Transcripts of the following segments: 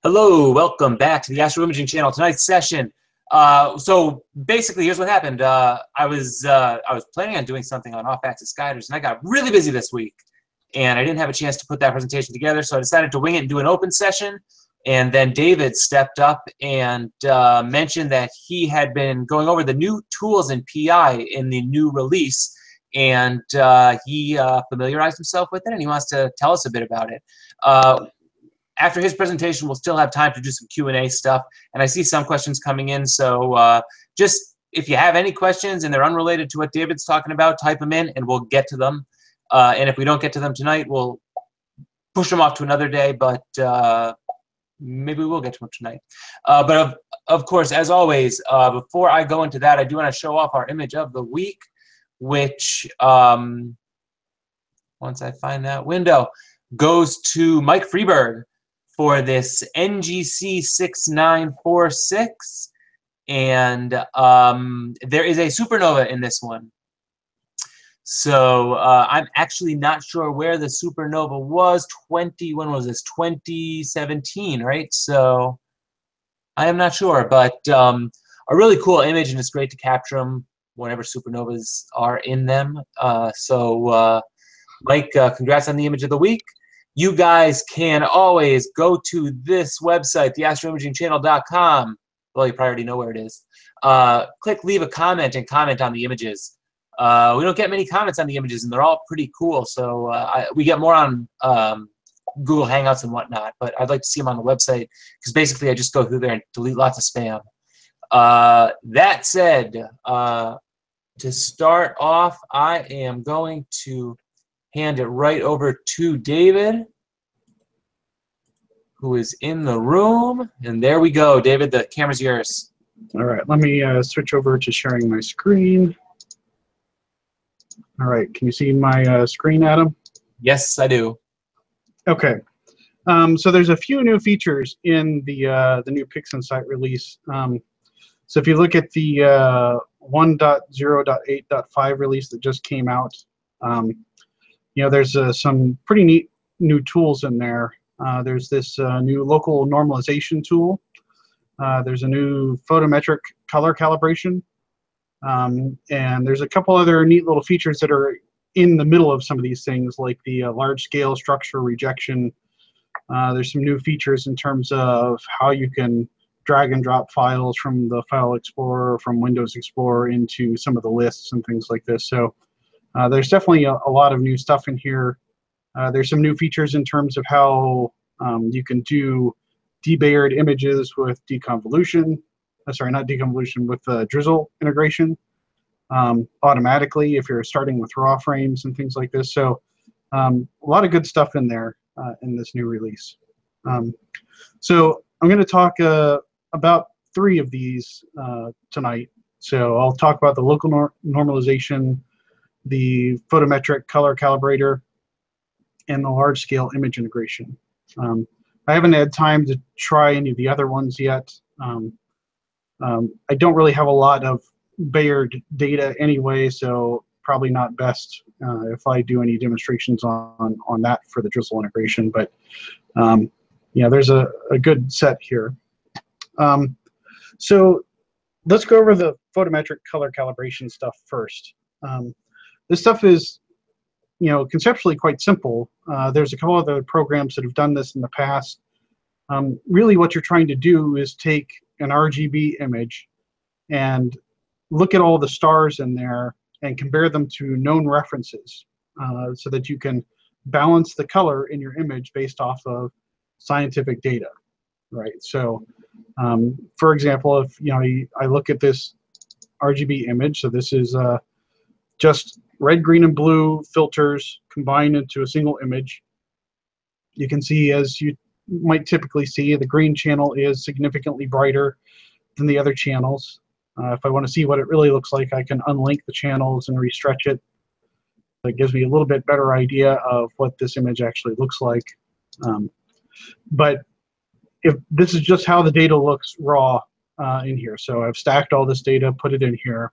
Hello, welcome back to the Astro Imaging channel. Tonight's session. So basically, here's what happened. I was planning on doing something on off-axis guiders, and I got really busy this week, and I didn't have a chance to put that presentation together. So I decided to wing it and do an open session. And then David stepped up and mentioned that he had been going over the new tools in PI in the new release, and he familiarized himself with it, and he wants to tell us a bit about it. After his presentation, we'll still have time to do some Q&A stuff, and I see some questions coming in, so just if you have any questions and they're unrelated to what David's talking about, type them in and we'll get to them. And if we don't get to them tonight, we'll push them off to another day, but maybe we will get to them tonight. But of course, as always, before I go into that, I do want to show off our image of the week, which, once I find that window, goes to Mike Freeberg for this NGC 6946, and there is a supernova in this one. So I'm actually not sure where the supernova was. When was this? 2017, right? So I am not sure, but a really cool image, and it's great to capture them whenever supernovas are in them. Mike, congrats on the image of the week. You guys can always go to this website, theastroimagingchannel.com. Well, you probably already know where it is. Click leave a comment and comment on the images. We don't get many comments on the images, and they're all pretty cool. So we get more on Google Hangouts and whatnot, but I'd like to see them on the website because basically I just go through there and delete lots of spam. That said, to start off, I am going to hand it right over to David, who is in the room. And there we go. David, the camera's yours. All right, let me switch over to sharing my screen. All right, can you see my screen, Adam? Yes, I do. Okay. So there's a few new features in the new PixInsight release. So if you look at the 1.0.8.5 release that just came out, you know, there's some pretty neat new tools in there. There's this new local normalization tool. There's a new photometric color calibration. And there's a couple other neat little features that are in the middle of some of these things, like the large-scale structure rejection. There's some new features in terms of how you can drag and drop files from the File Explorer, from Windows Explorer into some of the lists and things like this. So there's definitely a lot of new stuff in here. There's some new features in terms of how you can do debayered images with deconvolution. Sorry, not deconvolution, with drizzle integration automatically if you're starting with raw frames and things like this. So a lot of good stuff in there in this new release. So I'm going to talk about 3 of these tonight. So I'll talk about the local normalization, the photometric color calibrator, and the large-scale image integration. I haven't had time to try any of the other ones yet. I don't really have a lot of Bayard data anyway, so probably not best if I do any demonstrations on that for the drizzle integration. But yeah, there's a good set here. So let's go over the photometric color calibration stuff first. This stuff is, you know, conceptually quite simple. There's a couple other programs that have done this in the past. Really what you're trying to do is take an RGB image and look at all the stars in there and compare them to known references so that you can balance the color in your image based off of scientific data, right? So for example, if I look at this RGB image, so this is just red, green, and blue filters combined into a single image. You can see, as you might typically see, the green channel is significantly brighter than the other channels. If I want to see what it really looks like, I can unlink the channels and restretch it. That gives me a little bit better idea of what this image actually looks like. But if this is just how the data looks raw in here. So I've stacked all this data, put it in here.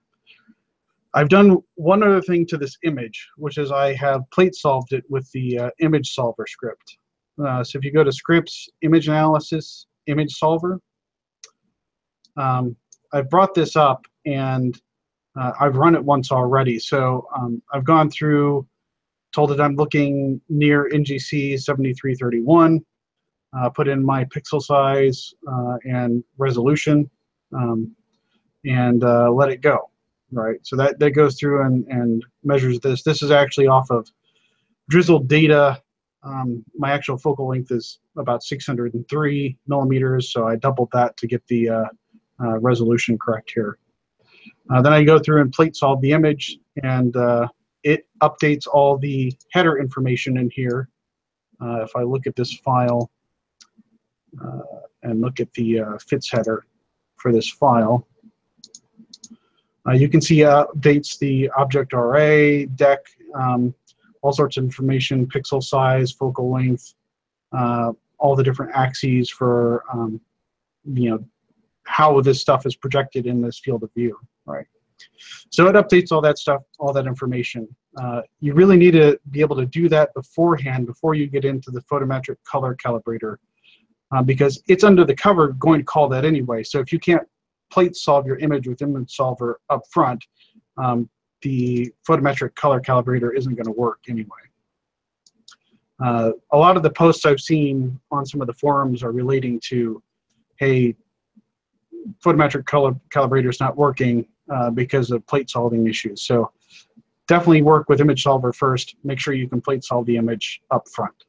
I've done one other thing to this image, which is I have plate solved it with the image solver script. So if you go to scripts, image analysis, image solver. I've brought this up, and I've run it once already. So I've gone through, told it I'm looking near NGC 7331, put in my pixel size and resolution, and let it go. Right, so that goes through and measures this. This is actually off of drizzled data. My actual focal length is about 603 millimeters, so I doubled that to get the resolution correct here. Then I go through and plate solve the image, and it updates all the header information in here. If I look at this file and look at the FITS header for this file, you can see updates the object array, deck, all sorts of information, pixel size, focal length, all the different axes for how this stuff is projected in this field of view, right? So it updates all that stuff, all that information. You really need to be able to do that beforehand, before you get into the photometric color calibrator, because it's under the cover going to call that anyway. So if you can't plate solve your image with image solver up front, the photometric color calibrator isn't going to work anyway. A lot of the posts I've seen on some of the forums are relating to, hey, photometric color calibrator is not working because of plate solving issues. So definitely work with image solver first. Make sure you can plate solve the image up front.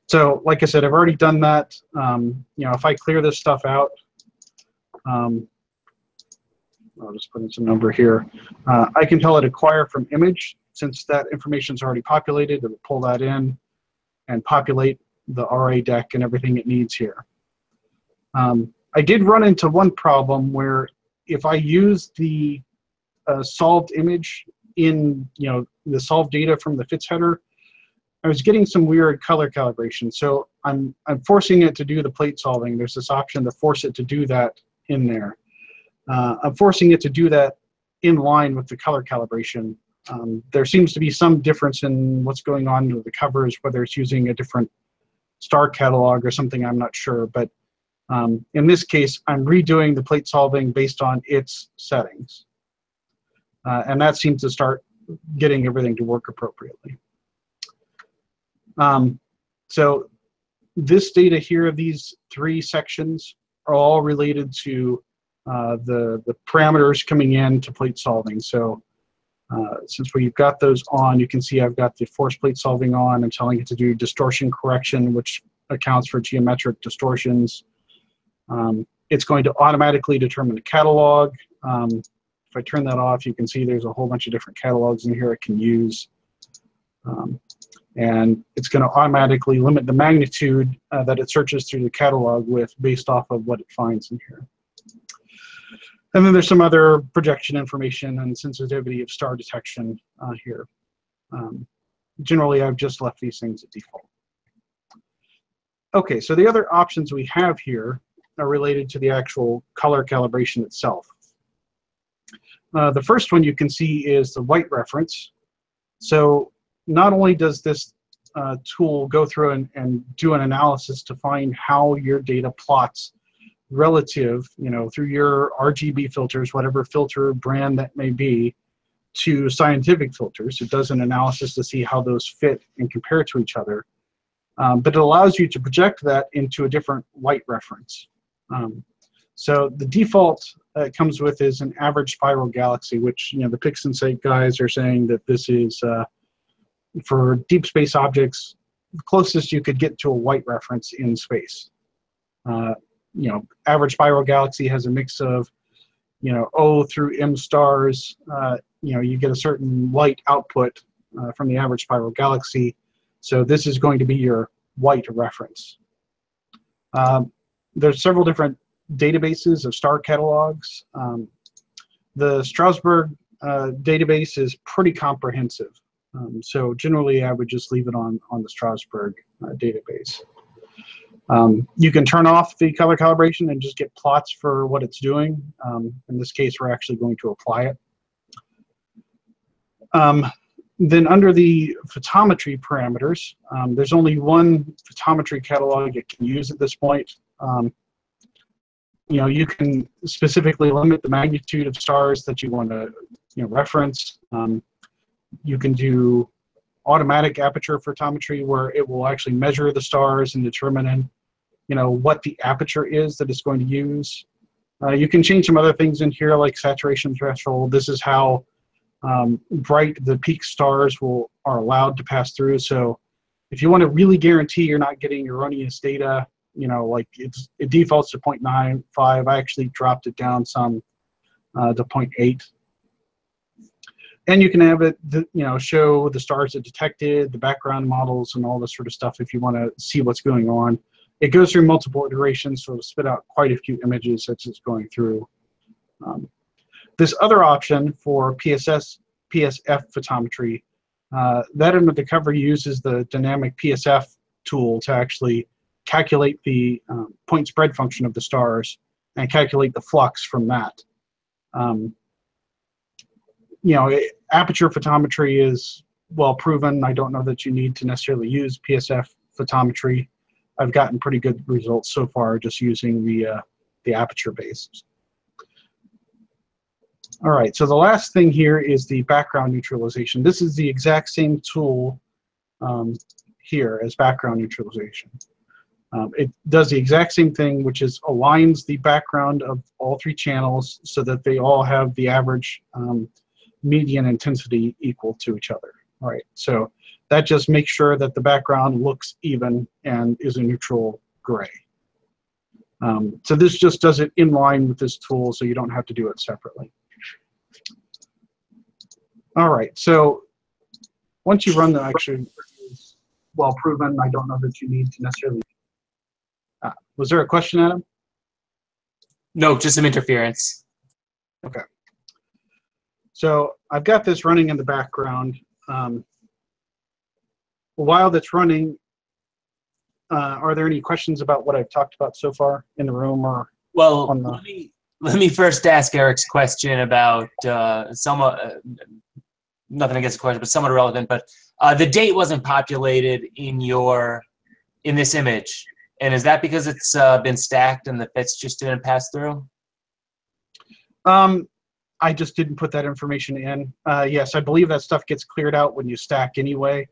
So like I said, I've already done that. If I clear this stuff out, I'll just put in some number here. I can tell it acquire from image. Since that information is already populated, it will pull that in and populate the RA deck and everything it needs here. I did run into one problem where if I use the solved image in the solved data from the FITS header, I was getting some weird color calibration. So I'm forcing it to do the plate solving. There's this option to force it to do that in there. I'm forcing it to do that in line with the color calibration. There seems to be some difference in what's going on with the covers, whether it's using a different star catalog or something, I'm not sure. But in this case, I'm redoing the plate solving based on its settings. And that seems to start getting everything to work appropriately. So this data here, these three sections, are all related to the parameters coming in to plate solving. So since we've got those on, you can see I've got the force plate solving on. I'm telling it to do distortion correction, which accounts for geometric distortions. It's going to automatically determine the catalog. If I turn that off, you can see there's a whole bunch of different catalogs in here it can use. And it's going to automatically limit the magnitude that it searches through the catalog with based off of what it finds in here. And then there's some other projection information and sensitivity of star detection here. Generally, I've just left these things at default. Okay, so the other options we have here are related to the actual color calibration itself. The first one you can see is the white reference. So not only does this tool go through and do an analysis to find how your data plots relative, through your RGB filters, whatever filter brand that may be, to scientific filters. It does an analysis to see how those fit and compare to each other. But it allows you to project that into a different white reference. So the default it comes with is an average spiral galaxy, which the PixInsight guys are saying that this is for deep space objects, the closest you could get to a white reference in space. Average spiral galaxy has a mix of, O through M stars. You get a certain light output from the average spiral galaxy. So this is going to be your white reference. There's several different databases of star catalogs. The Strasbourg database is pretty comprehensive. So generally, I would just leave it on the Strasbourg database. You can turn off the color calibration and just get plots for what it's doing. In this case, we're actually going to apply it. Then under the photometry parameters, there's only one photometry catalog it can use at this point. You can specifically limit the magnitude of stars that you want to reference. You can do automatic aperture photometry where it will actually measure the stars and determine what the aperture is that it's going to use. You can change some other things in here like saturation threshold. This is how bright the peak stars are allowed to pass through. So if you want to really guarantee you're not getting erroneous data, like it defaults to 0.95. I actually dropped it down some to 0.8. And you can have it, show the stars it detected, the background models, and all this sort of stuff if you want to see what's going on. It goes through multiple iterations, so it'll spit out quite a few images as it's going through. This other option for PSF photometry, that under the cover uses the dynamic PSF tool to actually calculate the point spread function of the stars and calculate the flux from that. Aperture photometry is well proven. I don't know that you need to necessarily use PSF photometry. I've gotten pretty good results so far just using the aperture base. All right, so the last thing here is the background neutralization. This is the exact same tool here as background neutralization. It does the exact same thing, which is aligns the background of all three channels so that they all have the average median intensity equal to each other. All right, so that just makes sure that the background looks even and is a neutral gray. So this just does it in line with this tool, so you don't have to do it separately. All right, so once you run the actually well proven, I don't know that you need to necessarily. Was there a question, Adam? No, just some interference. Okay. So I've got this running in the background. While that's running, are there any questions about what I've talked about so far in the room or well, on the... let me first ask Eric's question about nothing against the question, but somewhat relevant. But the date wasn't populated in this image, and is that because it's been stacked and the bits just didn't pass through? I just didn't put that information in. Yes, I believe that stuff gets cleared out when you stack anyway,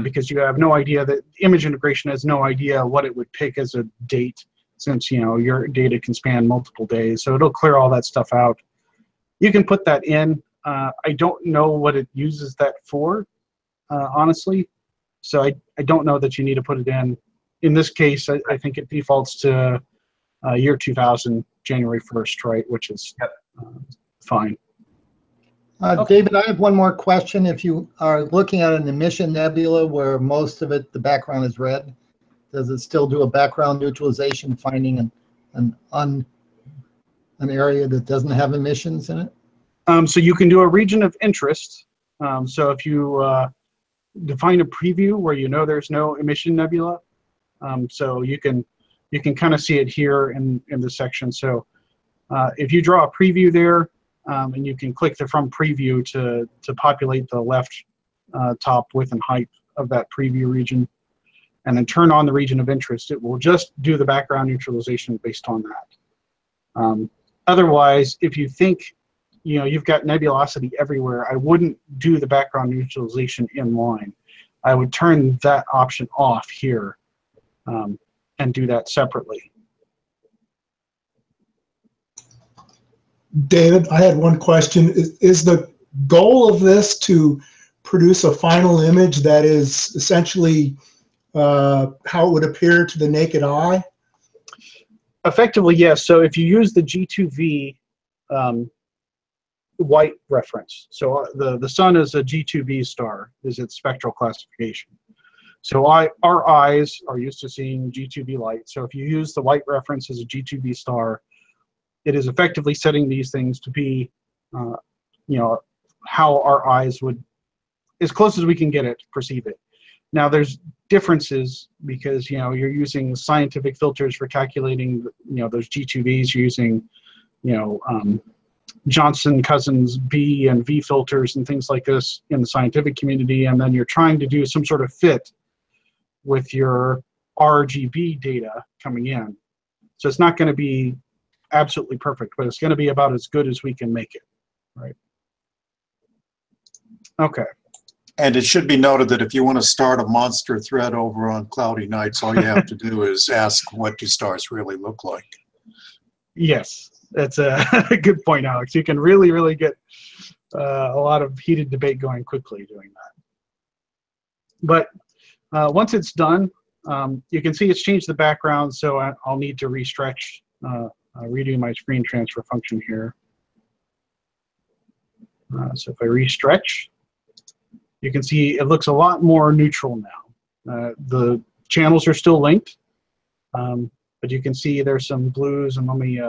because you have no idea that image integration has no idea what it would pick as a date, since your data can span multiple days. So it'll clear all that stuff out. You can put that in. I don't know what it uses that for, honestly. So I don't know that you need to put it in. In this case, I think it defaults to year 2000, January 1st, right? Which is fine. Okay. David, I have one more question. If you are looking at an emission nebula where most of it, the background is red, does it still do a background neutralization, finding an area that doesn't have emissions in it? So you can do a region of interest. So if you define a preview where there's no emission nebula, so you can kind of see it here in this section. So if you draw a preview there, and you can click the from preview to populate the left top width and height of that preview region, and then turn on the region of interest. It will just do the background neutralization based on that. Otherwise, if you think you've got nebulosity everywhere, I wouldn't do the background neutralization in line. I would turn that option off here and do that separately. David, I had one question. Is the goal of this to produce a final image that is essentially how it would appear to the naked eye? Effectively, yes. So if you use the G2V white reference, so the sun is a G2V star, is its spectral classification. So our eyes are used to seeing G2V light. So if you use the white reference as a G2V star, it is effectively setting these things to be, how our eyes would, as close as we can get it, perceive it. Now there's differences because you're using scientific filters for calculating those G2Vs. You're using Johnson-Cousins B and V filters and things like this in the scientific community, and then you're trying to do some sort of fit with your RGB data coming in. So it's not going to be absolutely perfect, but it's going to be about as good as we can make it, right? Okay. And it should be noted that if you want to start a monster thread over on cloudy nights, all you have to do is ask, what do stars really look like? Yes, that's a good point, Alex. You can really get a lot of heated debate going quickly doing that. But once it's done, you can see it's changed the background, so I'll need to restretch, redo my screen transfer function here. So if I restretch, you can see it looks a lot more neutral now. The channels are still linked, but you can see there's some blues, and let me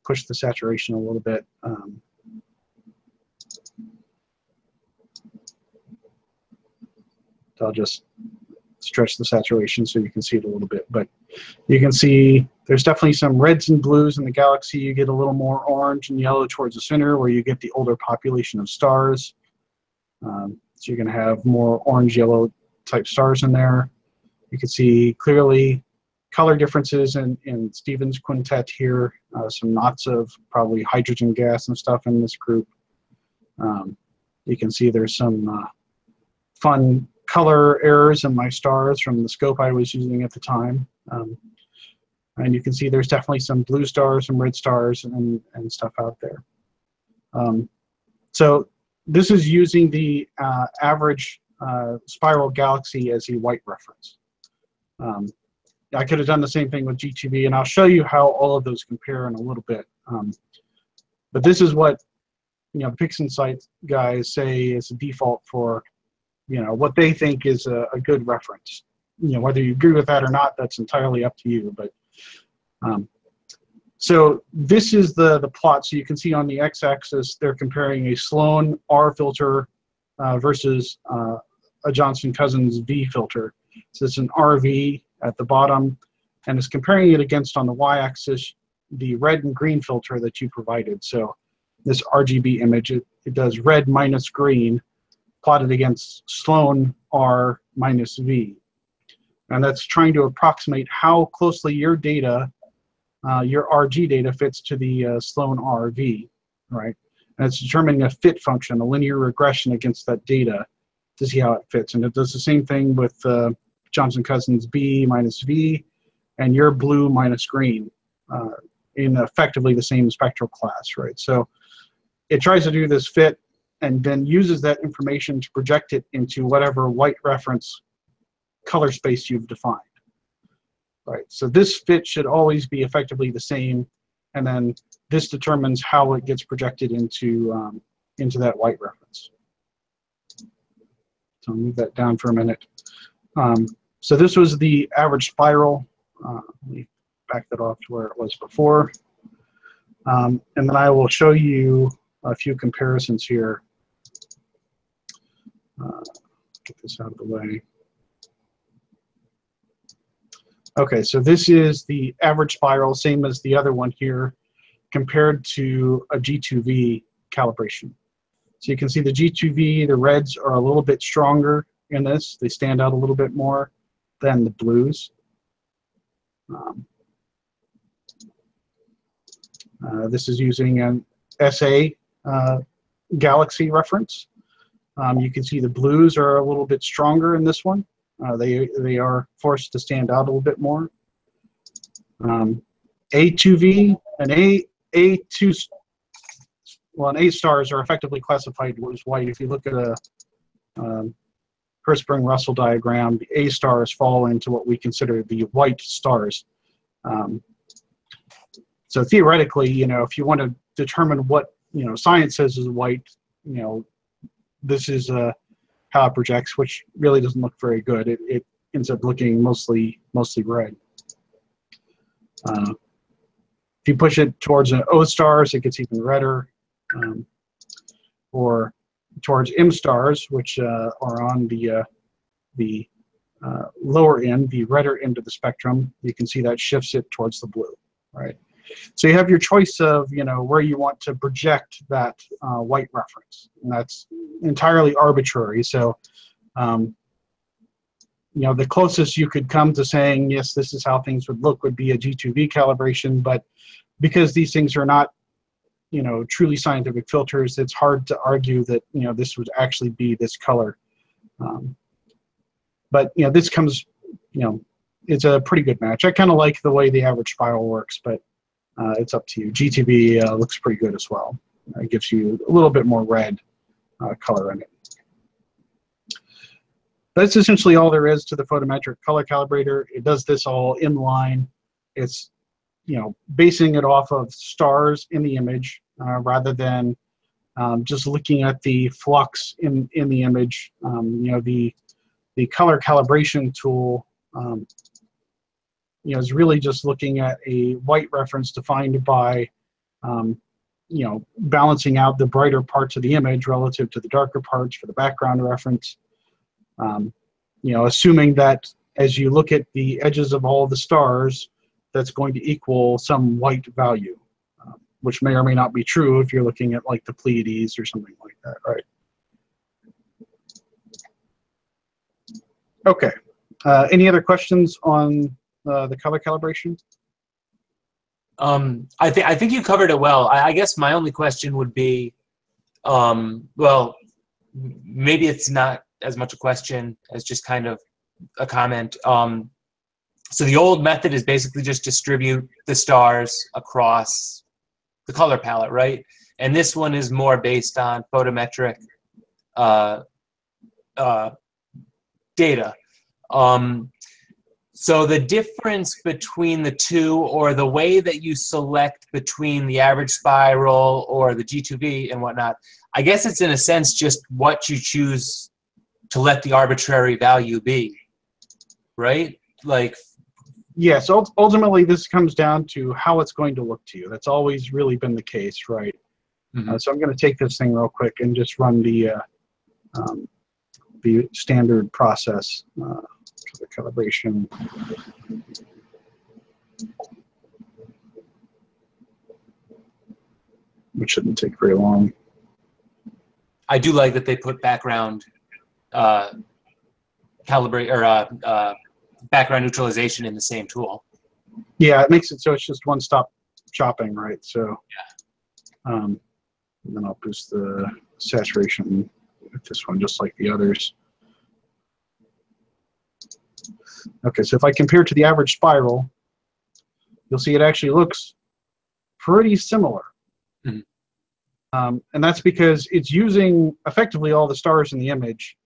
push the saturation a little bit. So I'll just stretch the saturation so you can see it a little bit. But you can see there's definitely some reds and blues in the galaxy. You get a little more orange and yellow towards the center, where you get the older population of stars. So you're going to have more orange-yellow type stars in there. You can see clearly color differences in Stephen's quintet here. Some knots of probably hydrogen gas and stuff in this group. You can see there's some fun color errors in my stars from the scope I was using at the time. And you can see there's definitely some blue stars, some red stars, and stuff out there. So this is using the average spiral galaxy as a white reference. I could have done the same thing with G2V, and I'll show you how all of those compare in a little bit. But this is what the PixInsight guys say is a default for what they think is a good reference. Whether you agree with that or not, that's entirely up to you. But so this is the plot. So you can see on the x-axis they're comparing a Sloan R filter versus a Johnson-Cousins V filter. So it's an RV at the bottom, and it's comparing it against, on the y-axis, the red and green filter that you provided. So this RGB image, it does red minus green, plotted against Sloan R minus V. And that's trying to approximate how closely your data, your RG data, fits to the Sloan RV, right? And it's determining a fit function, a linear regression against that data to see how it fits. And it does the same thing with Johnson-Cousins B minus V and your blue minus green in effectively the same spectral class, right? So it tries to do this fit and then uses that information to project it into whatever white reference color space you've defined, right? So this fit should always be effectively the same, and then this determines how it gets projected into that white reference. So I'll move that down for a minute. So this was the average spiral. Let me back that off to where it was before. And then I will show you a few comparisons here. Get this out of the way. Okay, so this is the average spiral, same as the other one here, compared to a G2V calibration. So you can see the G2V, the reds are a little bit stronger in this. They stand out a little bit more than the blues. This is using an SA galaxy reference. You can see the blues are a little bit stronger in this one. They are forced to stand out a little bit more. A2V and A2, well, and A stars are effectively classified as white. If you look at a Hertzsprung-Russell diagram, the A stars fall into what we consider the white stars. So theoretically, if you want to determine what science says is white, this is how it projects, which really doesn't look very good. It ends up looking mostly red. If you push it towards an O stars, it gets even redder. Or towards M stars, which are on the lower end, the redder end of the spectrum, you can see that shifts it towards the blue, right? So you have your choice of, where you want to project that white reference, and that's entirely arbitrary. So, the closest you could come to saying, yes, this is how things would look would be a G2V calibration, but because these things are not, truly scientific filters, it's hard to argue that, this would actually be this color. But, this comes, it's a pretty good match. I kind of like the way the average spiral works, but it's up to you. G2V looks pretty good as well. It gives you a little bit more red color in it. That's essentially all there is to the photometric color calibrator. It does this all in line. It's, basing it off of stars in the image rather than just looking at the flux in the image. The color calibration tool, is really just looking at a white reference defined by, balancing out the brighter parts of the image relative to the darker parts for the background reference. Assuming that as you look at the edges of all the stars, that's going to equal some white value, which may or may not be true if you're looking at like the Pleiades or something like that, right? Okay. Any other questions on the color calibration? I think you covered it well. I guess my only question would be, well, maybe it's not as much a question as just kind of a comment. So the old method is basically just distribute the stars across the color palette, right? And this one is more based on photometric data. So the difference between the two, or the way that you select between the average spiral or the G2V and whatnot, I guess it's in a sense just what you choose to let the arbitrary value be, right? Like, yes, ultimately this comes down to how it's going to look to you. That's always really been the case, right? mm-hmm. So I'm going to take this thing real quick and just run the standard process for the calibration. Which shouldn't take very long. I do like that they put background calibrate or background neutralization in the same tool. Yeah, it makes it so it's just one-stop shopping, right? So, yeah. And then I'll boost the saturation with this one, just like the others. Okay, so if I compare to the average spiral, you'll see it actually looks pretty similar. Mm-hmm. And that's because it's using effectively all the stars in the image,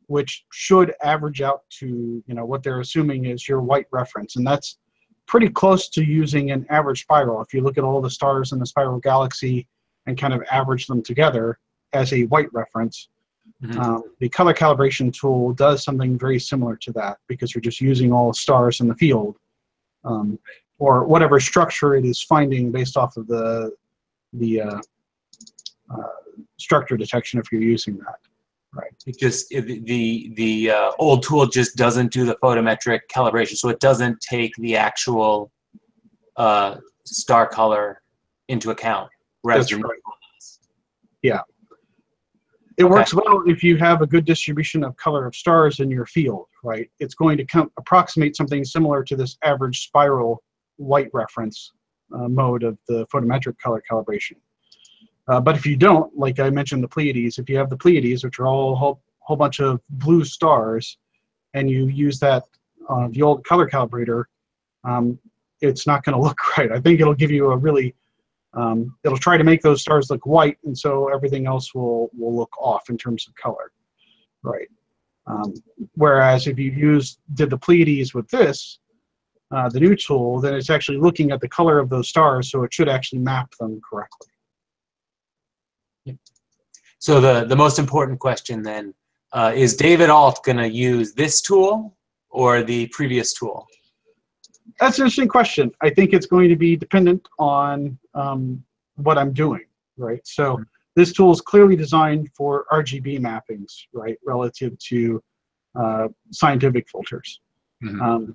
which should average out to, what they're assuming is your white reference. And that's pretty close to using an average spiral. If you look at all the stars in the spiral galaxy and kind of average them together as a white reference, mm-hmm. The color calibration tool does something very similar to that, because you're just using all the stars in the field, or whatever structure it is finding based off of the structure detection if you're using that. Right. It just the old tool just doesn't do the photometric calibration, so it doesn't take the actual star color into account. Whereas That's right. Yeah. It works well if you have a good distribution of color of stars in your field, right? It's going to approximate something similar to this average spiral white reference mode of the photometric color calibration. But if you don't, like I mentioned the Pleiades, if you have the Pleiades, which are all a whole bunch of blue stars, and you use that the old color calibrator, it's not going to look right. I think it'll give you a really, it'll try to make those stars look white, and so everything else will look off in terms of color, right? Whereas if you did the Pleiades with this, the new tool, then it's actually looking at the color of those stars, so it should actually map them correctly. So the most important question then, is David Alt going to use this tool or the previous tool? That's an interesting question. I think it's going to be dependent on what I'm doing, right? So this tool is clearly designed for RGB mappings, right, relative to scientific filters. Mm-hmm.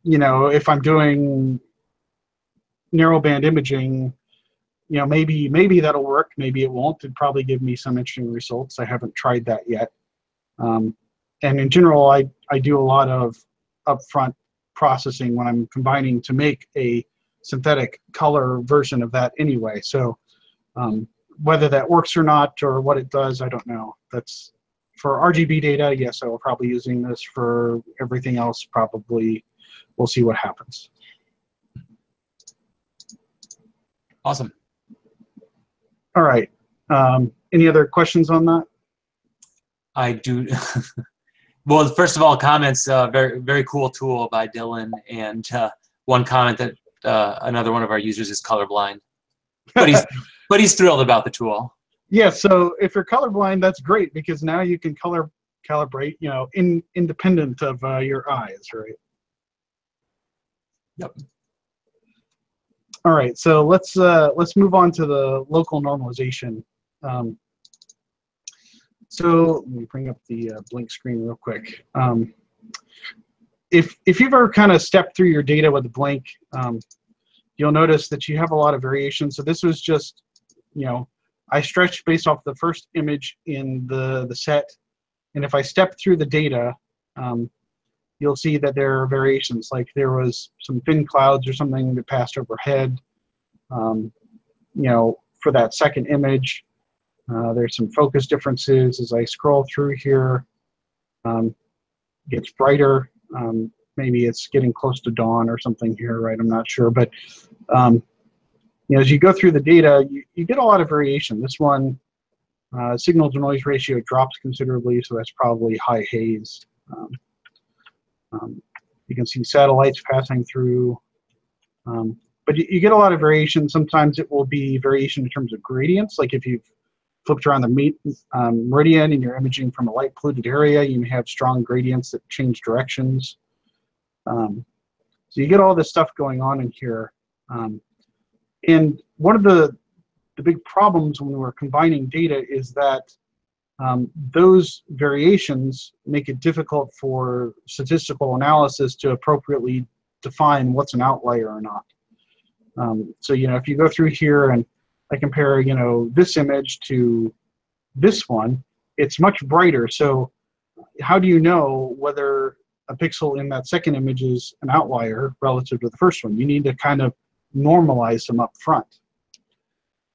If I'm doing narrowband imaging, maybe that'll work, maybe it won't. It'd probably give me some interesting results. I haven't tried that yet. And in general, I do a lot of upfront processing when I'm combining to make a synthetic color version of that anyway. So whether that works or not, or what it does, I don't know. That's for RGB data. Yes, I will probably using this. For everything else, probably we'll see what happens. Awesome. All right. Any other questions on that? I do. Well, first of all, comments. Very, very cool tool by Dylan. And one comment that another one of our users is colorblind, but he's thrilled about the tool. Yeah. So if you're colorblind, that's great, because now you can calibrate, independent of your eyes, right? Yep. All right. So let's move on to the local normalization. So let me bring up the blink screen real quick. If you've ever kind of stepped through your data with a blink, you'll notice that you have a lot of variation. So this was just, I stretched based off the first image in the set. And if I step through the data, you'll see that there are variations. Like there was some thin clouds or something that passed overhead, for that second image. There's some focus differences as I scroll through here. It gets brighter. Maybe it's getting close to dawn or something here, right? I'm not sure. But as you go through the data, you get a lot of variation. This one, signal to noise ratio drops considerably, so that's probably high haze. You can see satellites passing through. But you get a lot of variation. Sometimes it will be variation in terms of gradients. Like if you've flipped around the meridian and you're imaging from a light polluted area, you may have strong gradients that change directions. So you get all this stuff going on in here. And one of the big problems when we're combining data is that those variations make it difficult for statistical analysis to appropriately define what's an outlier or not. So if you go through here and I compare this image to this one, it's much brighter. So how do you know whether a pixel in that second image is an outlier relative to the first one? You need to kind of normalize them up front.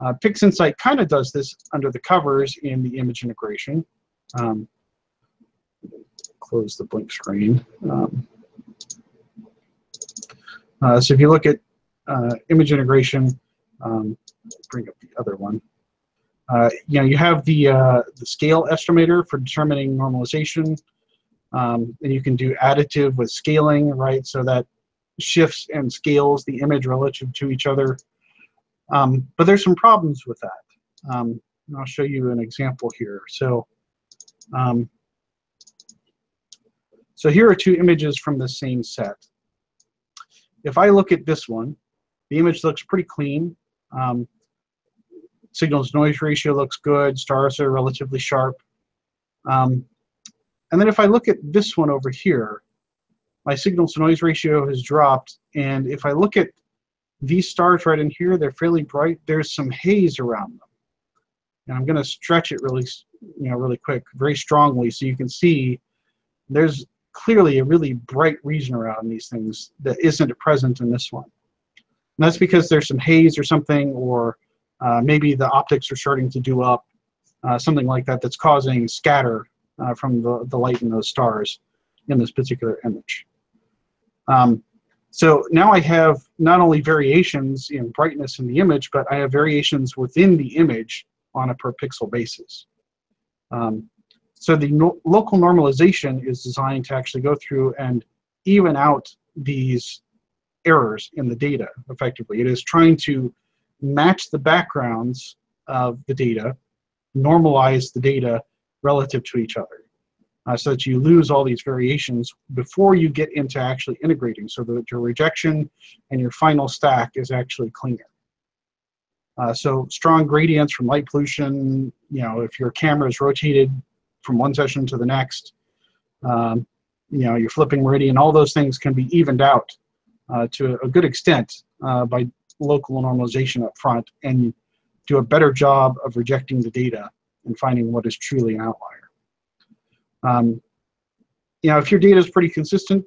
PixInsight kind of does this under the covers in the image integration. Close the blink screen. So if you look at image integration, bring up the other one. You have the scale estimator for determining normalization, and you can do additive with scaling, right? So that shifts and scales the image relative to each other. But there's some problems with that. And I'll show you an example here. So, so here are two images from the same set. If I look at this one, the image looks pretty clean. Signal to noise ratio looks good. Stars are relatively sharp. And then if I look at this one over here, my signal to noise ratio has dropped. And if I look at these stars right in here, they're fairly bright. There's some haze around them. And I'm going to stretch it really, really quick, very strongly, so you can see there's clearly a really bright region around these things that isn't present in this one. And that's because there's some haze or something, or maybe the optics are starting to do up, something like that, that's causing scatter from the light in those stars in this particular image. So now I have not only variations in brightness in the image, but I have variations within the image on a per pixel basis. So the local normalization is designed to actually go through and even out these errors in the data effectively. It is trying to match the backgrounds of the data, normalize the data relative to each other, so that you lose all these variations before you get into actually integrating, so that your rejection and your final stack is actually cleaner. So strong gradients from light pollution, if your camera is rotated from one session to the next, you're flipping meridian, all those things can be evened out to a good extent by local normalization up front and do a better job of rejecting the data and finding what is truly an outlier. You know, if your data is pretty consistent,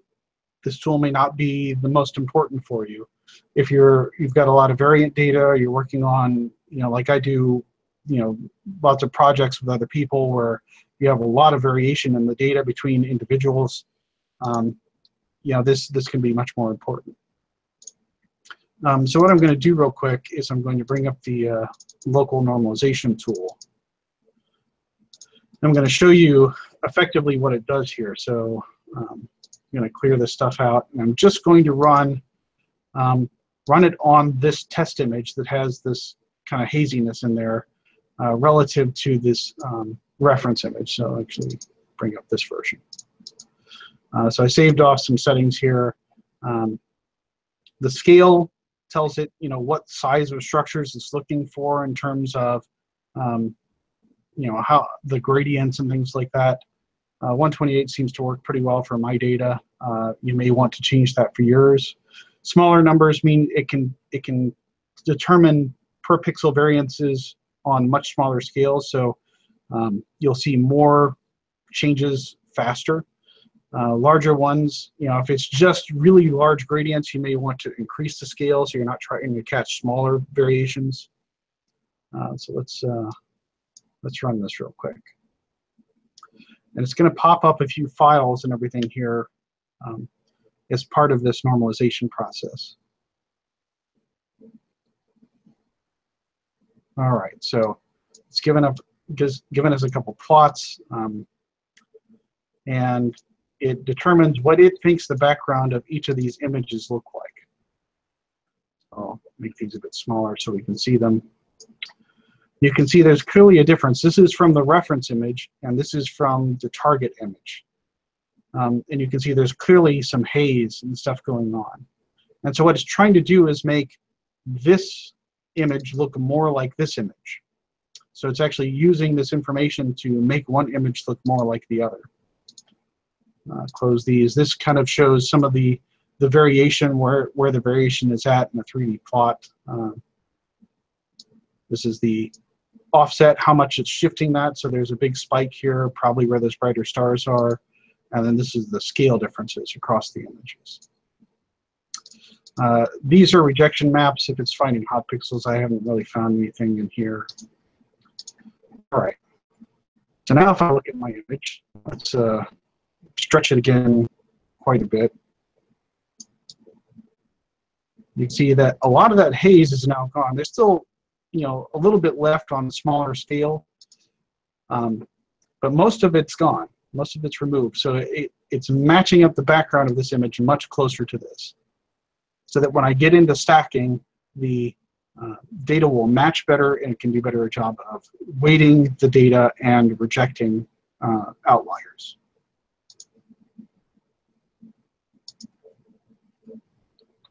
this tool may not be the most important for you. If you've got a lot of variant data, you're working on, you know, like I do, you know, lots of projects with other people where you have a lot of variation in the data between individuals, you know, this can be much more important. So what I'm going to do real quick is I'm going to bring up the local normalization tool. I'm going to show you effectively what it does here. So I'm going to clear this stuff out, and I'm just going to run it on this test image that has this kind of haziness in there relative to this reference image. So I'll actually bring up this version. So I saved off some settings here. The scale tells it, you know, what size of structures it's looking for in terms of, you know, how the gradients and things like that. 128 seems to work pretty well for my data. You may want to change that for yours. Smaller numbers mean it can determine per pixel variances on much smaller scales, so you'll see more changes faster. Larger ones, you know, if it's just really large gradients, you may want to increase the scale so you're not trying to catch smaller variations. So let's run this real quick. And it's going to pop up a few files and everything here as part of this normalization process. All right, so it's given us a couple plots, and it determines what it thinks the background of each of these images look like. I'll make these a bit smaller so we can see them. You can see there's clearly a difference. This is from the reference image, and this is from the target image. And you can see there's clearly some haze and stuff going on. And so what it's trying to do is make this image look more like this image. So it's actually using this information to make one image look more like the other. Close these. This kind of shows some of the variation, where the variation is at in the 3D plot. This is the offset, how much it's shifting that. So there's a big spike here, probably where those brighter stars are. And then this is the scale differences across the images. These are rejection maps. If it's finding hot pixels, I haven't really found anything in here. All right. So now if I look at my image, let's stretch it again quite a bit. You can see that a lot of that haze is now gone. There's still, you know, a little bit left on the smaller scale, but most of it's gone. Most of it's removed. So it's matching up the background of this image much closer to this, so that when I get into stacking, the data will match better and it can do a better job of weighting the data and rejecting outliers.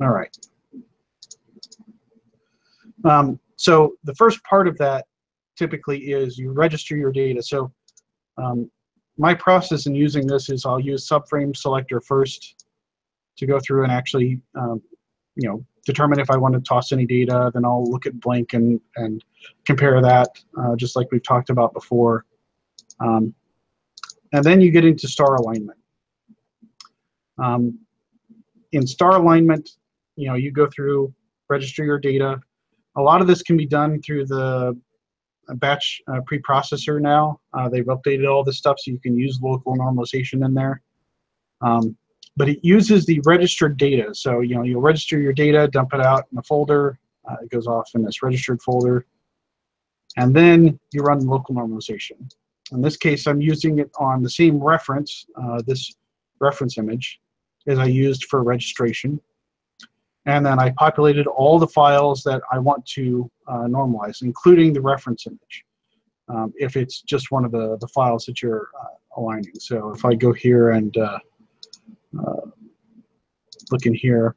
All right. So the first part of that typically is you register your data. So my process in using this is I'll use subframe selector first to go through and actually you know, determine if I want to toss any data. Then I'll look at blank and compare that, just like we've talked about before. And then you get into star alignment. In star alignment, you know, you go through, register your data. A lot of this can be done through the batch preprocessor now. They've updated all this stuff so you can use local normalization in there. But it uses the registered data. So, you know, you'll register your data, dump it out in a folder. It goes off in this registered folder. And then you run local normalization. In this case, I'm using it on the same reference, this reference image, as I used for registration. And then I populated all the files that I want to normalize, including the reference image, if it's just one of the files that you're aligning. So if I go here and look in here,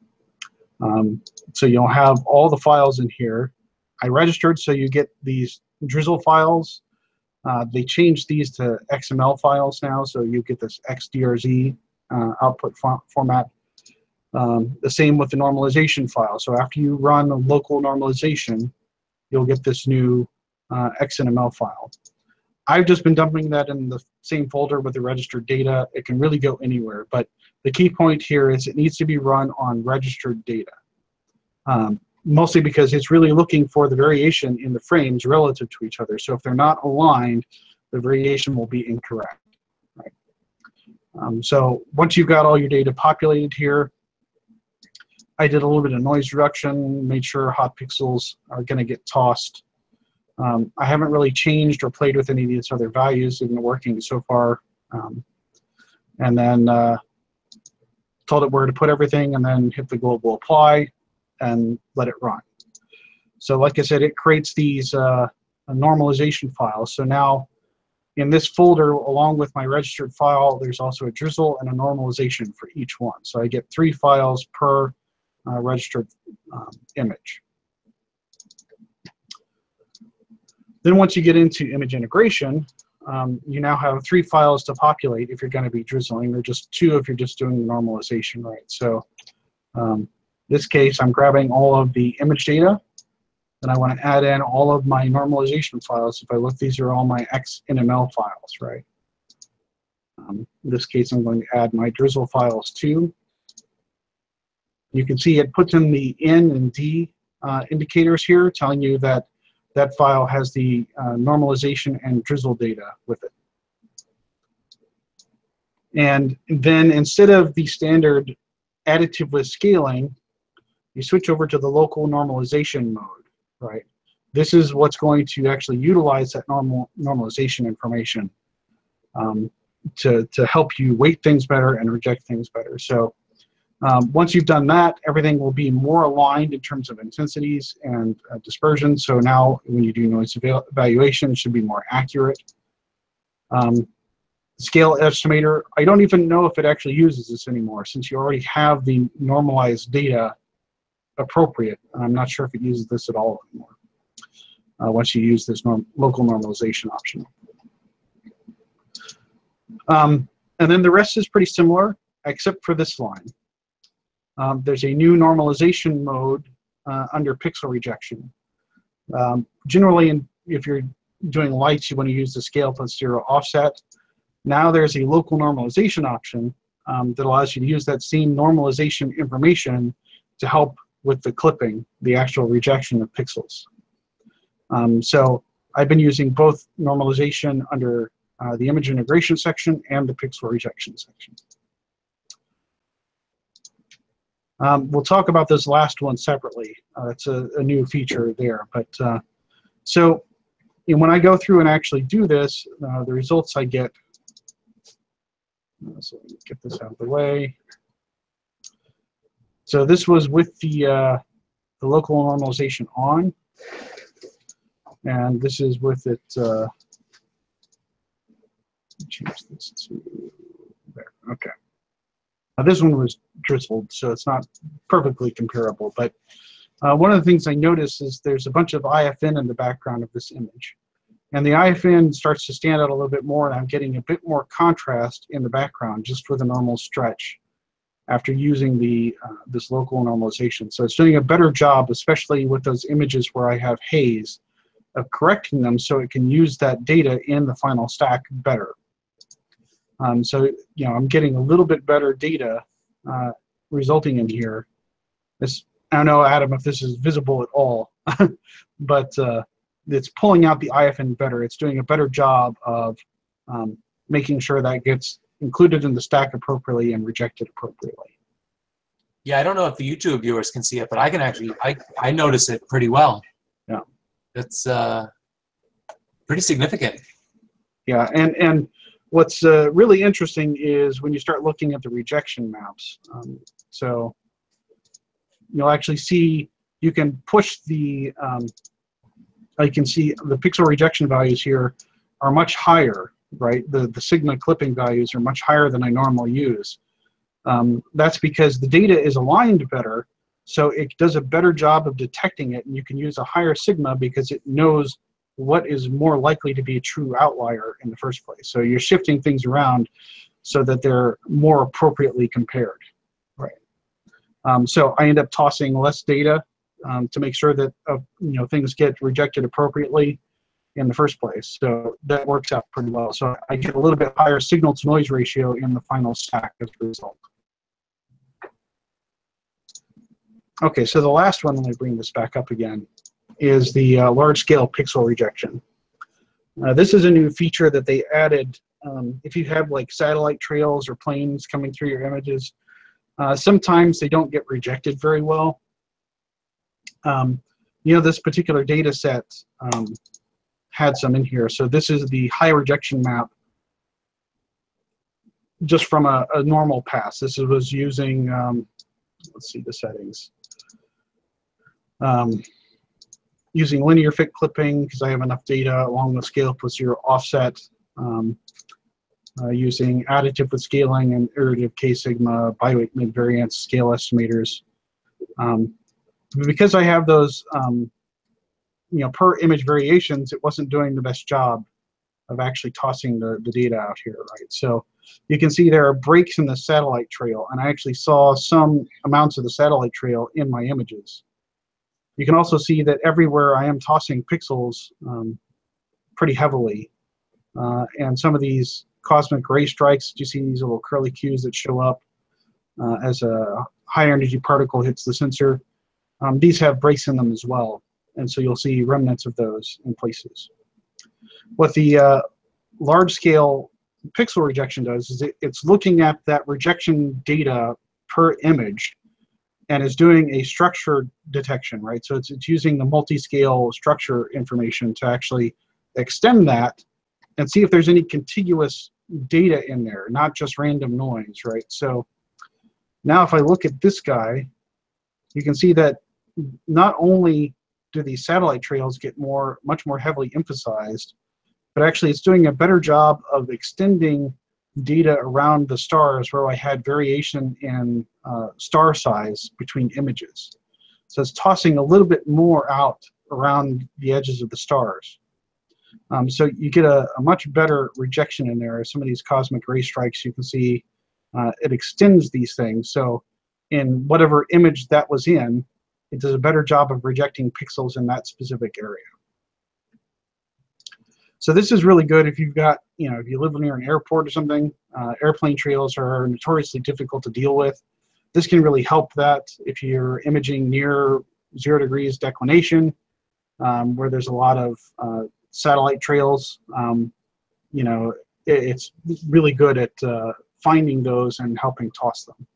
so you'll have all the files in here. I registered, so you get these drizzle files. They changed these to XML files now, so you get this XDRZ output format. The same with the normalization file. So after you run a local normalization, you'll get this new XNML file. I've just been dumping that in the same folder with the registered data. It can really go anywhere, but the key point here is it needs to be run on registered data, mostly because it's really looking for the variation in the frames relative to each other. So if they're not aligned, the variation will be incorrect. Right? So once you've got all your data populated here, I did a little bit of noise reduction, made sure hot pixels are going to get tossed. I haven't really changed or played with any of these other values. They've been working so far. And then told it where to put everything, and then hit the global apply and let it run. So like I said, it creates these normalization files. So now in this folder, along with my registered file, there's also a drizzle and a normalization for each one. So I get 3 files per registered image. Then once you get into image integration, you now have 3 files to populate if you're going to be drizzling, or just 2 if you're just doing the normalization, right? So this case, I'm grabbing all of the image data, and I want to add in all of my normalization files. If I look, these are all my XNML files, right? In this case, I'm going to add my drizzle files too. You can see it puts in the N and D indicators here, telling you that that file has the normalization and drizzle data with it. And then instead of the standard additive with scaling, you switch over to the local normalization mode, right? This is what's going to actually utilize that normalization information to help you weight things better and reject things better. So once you've done that, everything will be more aligned in terms of intensities and dispersion. So now when you do noise evaluation, it should be more accurate. Scale estimator, I don't even know if it actually uses this anymore, since you already have the normalized data appropriate. I'm not sure if it uses this at all anymore once you use this local normalization option. And then the rest is pretty similar, except for this line. There's a new normalization mode under pixel rejection. Generally, if you're doing lights, you want to use the scale plus 0 offset. Now there's a local normalization option that allows you to use that same normalization information to help with the clipping, the actual rejection of pixels. So I've been using both normalization under the image integration section and the pixel rejection section. We'll talk about this last one separately. It's a new feature there. But so when I go through and actually do this, the results I get, so let me get this out of the way. So this was with the local normalization on, and this is with it. Change this to there. Okay. Now this one was drizzled, so it's not perfectly comparable. But one of the things I noticed is there's a bunch of IFN in the background of this image. And the IFN starts to stand out a little bit more, and I'm getting a bit more contrast in the background just with a normal stretch after using the this local normalization. So it's doing a better job, especially with those images where I have haze, of correcting them so it can use that data in the final stack better. So I'm getting a little bit better data resulting in here. This, I don't know, Adam, if this is visible at all, but it's pulling out the IFN better. It's doing a better job of making sure that gets included in the stack appropriately and rejected appropriately. Yeah, I don't know if the YouTube viewers can see it, but I can actually, I notice it pretty well. Yeah. It's pretty significant. Yeah, and what's really interesting is when you start looking at the rejection maps. So you'll actually see, you can push the, you can see the pixel rejection values here are much higher, right? The sigma clipping values are much higher than I normally use. That's because the data is aligned better, so it does a better job of detecting it, and you can use a higher sigma because it knows what is more likely to be a true outlier in the first place. So you're shifting things around so that they're more appropriately compared, right? So I end up tossing less data to make sure that things get rejected appropriately in the first place. So that works out pretty well. So I get a little bit higher signal to noise ratio in the final stack as a result. Okay, so the last one, let me bring this back up again, is the large-scale pixel rejection. This is a new feature that they added. If you have like satellite trails or planes coming through your images, sometimes they don't get rejected very well. This particular data set had some in here. So this is the high rejection map just from a normal pass. This was using, let's see the settings. Using linear fit clipping because I have enough data along with scale plus zero offset. Using additive with scaling and iterative K-sigma, biweight mid-variance scale estimators. Because I have those per image variations, it wasn't doing the best job of actually tossing the data out here, right? So you can see there are breaks in the satellite trail, and I actually saw some amounts of the satellite trail in my images. You can also see that everywhere I am tossing pixels pretty heavily, and some of these cosmic ray strikes, you see these little curly cues that show up as a high energy particle hits the sensor. These have breaks in them as well, and so you'll see remnants of those in places. What the large-scale pixel rejection does is it's looking at that rejection data per image and is doing a structure detection, right? So it's using the multi-scale structure information to actually extend that and see if there's any contiguous data in there, not just random noise, right? So now if I look at this guy, you can see that not only do these satellite trails get much more heavily emphasized, but actually it's doing a better job of extending data around the stars where I had variation in star size between images. So it's tossing a little bit more out around the edges of the stars. So you get a much better rejection in there. Some of these cosmic ray strikes, you can see it extends these things. So in whatever image that was in, it does a better job of rejecting pixels in that specific area. So this is really good if you've got, if you live near an airport or something. Airplane trails are notoriously difficult to deal with. This can really help that if you're imaging near 0 degrees declination, where there's a lot of satellite trails. It's really good at finding those and helping toss them.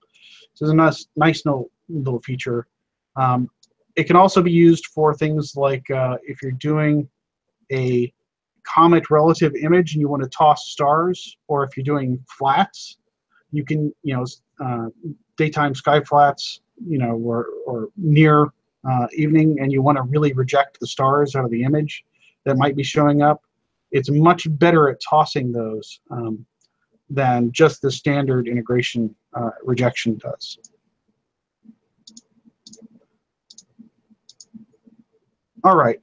So it's a nice little feature. It can also be used for things like if you're doing a comet relative image and you want to toss stars, or if you're doing flats, you can, daytime sky flats, or near evening, and you want to really reject the stars out of the image that might be showing up. It's much better at tossing those than just the standard integration rejection does. All right.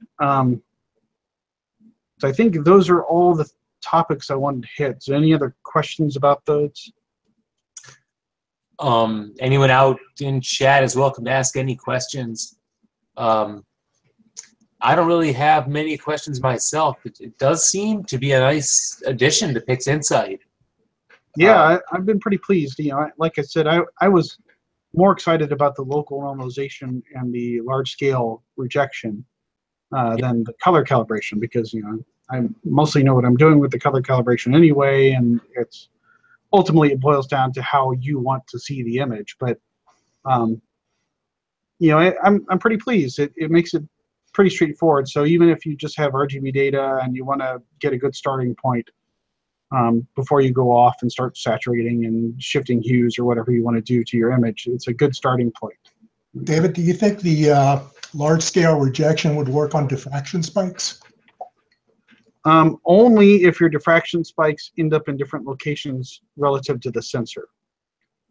So I think those are all the topics I wanted to hit. So any other questions about those? Anyone out in chat is welcome to ask any questions. I don't really have many questions myself, but it does seem to be a nice addition to PixInsight. Yeah, I've been pretty pleased. Like I said, I was more excited about the local normalization and the large-scale rejection than the color calibration, because I mostly know what I'm doing with the color calibration anyway, and it's ultimately it boils down to how you want to see the image. But I'm pretty pleased. It makes it pretty straightforward. So even if you just have RGB data and you want to get a good starting point before you go off and start saturating and shifting hues or whatever you want to do to your image, it's a good starting point. David, do you think the large-scale rejection would work on diffraction spikes? Only if your diffraction spikes end up in different locations relative to the sensor.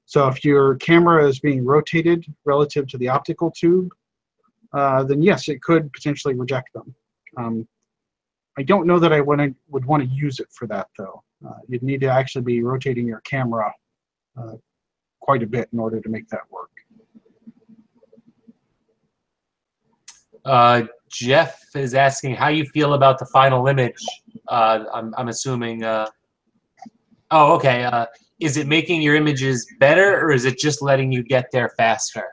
So if your camera is being rotated relative to the optical tube, then yes, it could potentially reject them. I don't know that I would want to use it for that, though. You'd need to actually be rotating your camera quite a bit in order to make that work. Jeff is asking how you feel about the final image. I'm assuming. Oh, okay. Is it making your images better, or is it just letting you get there faster?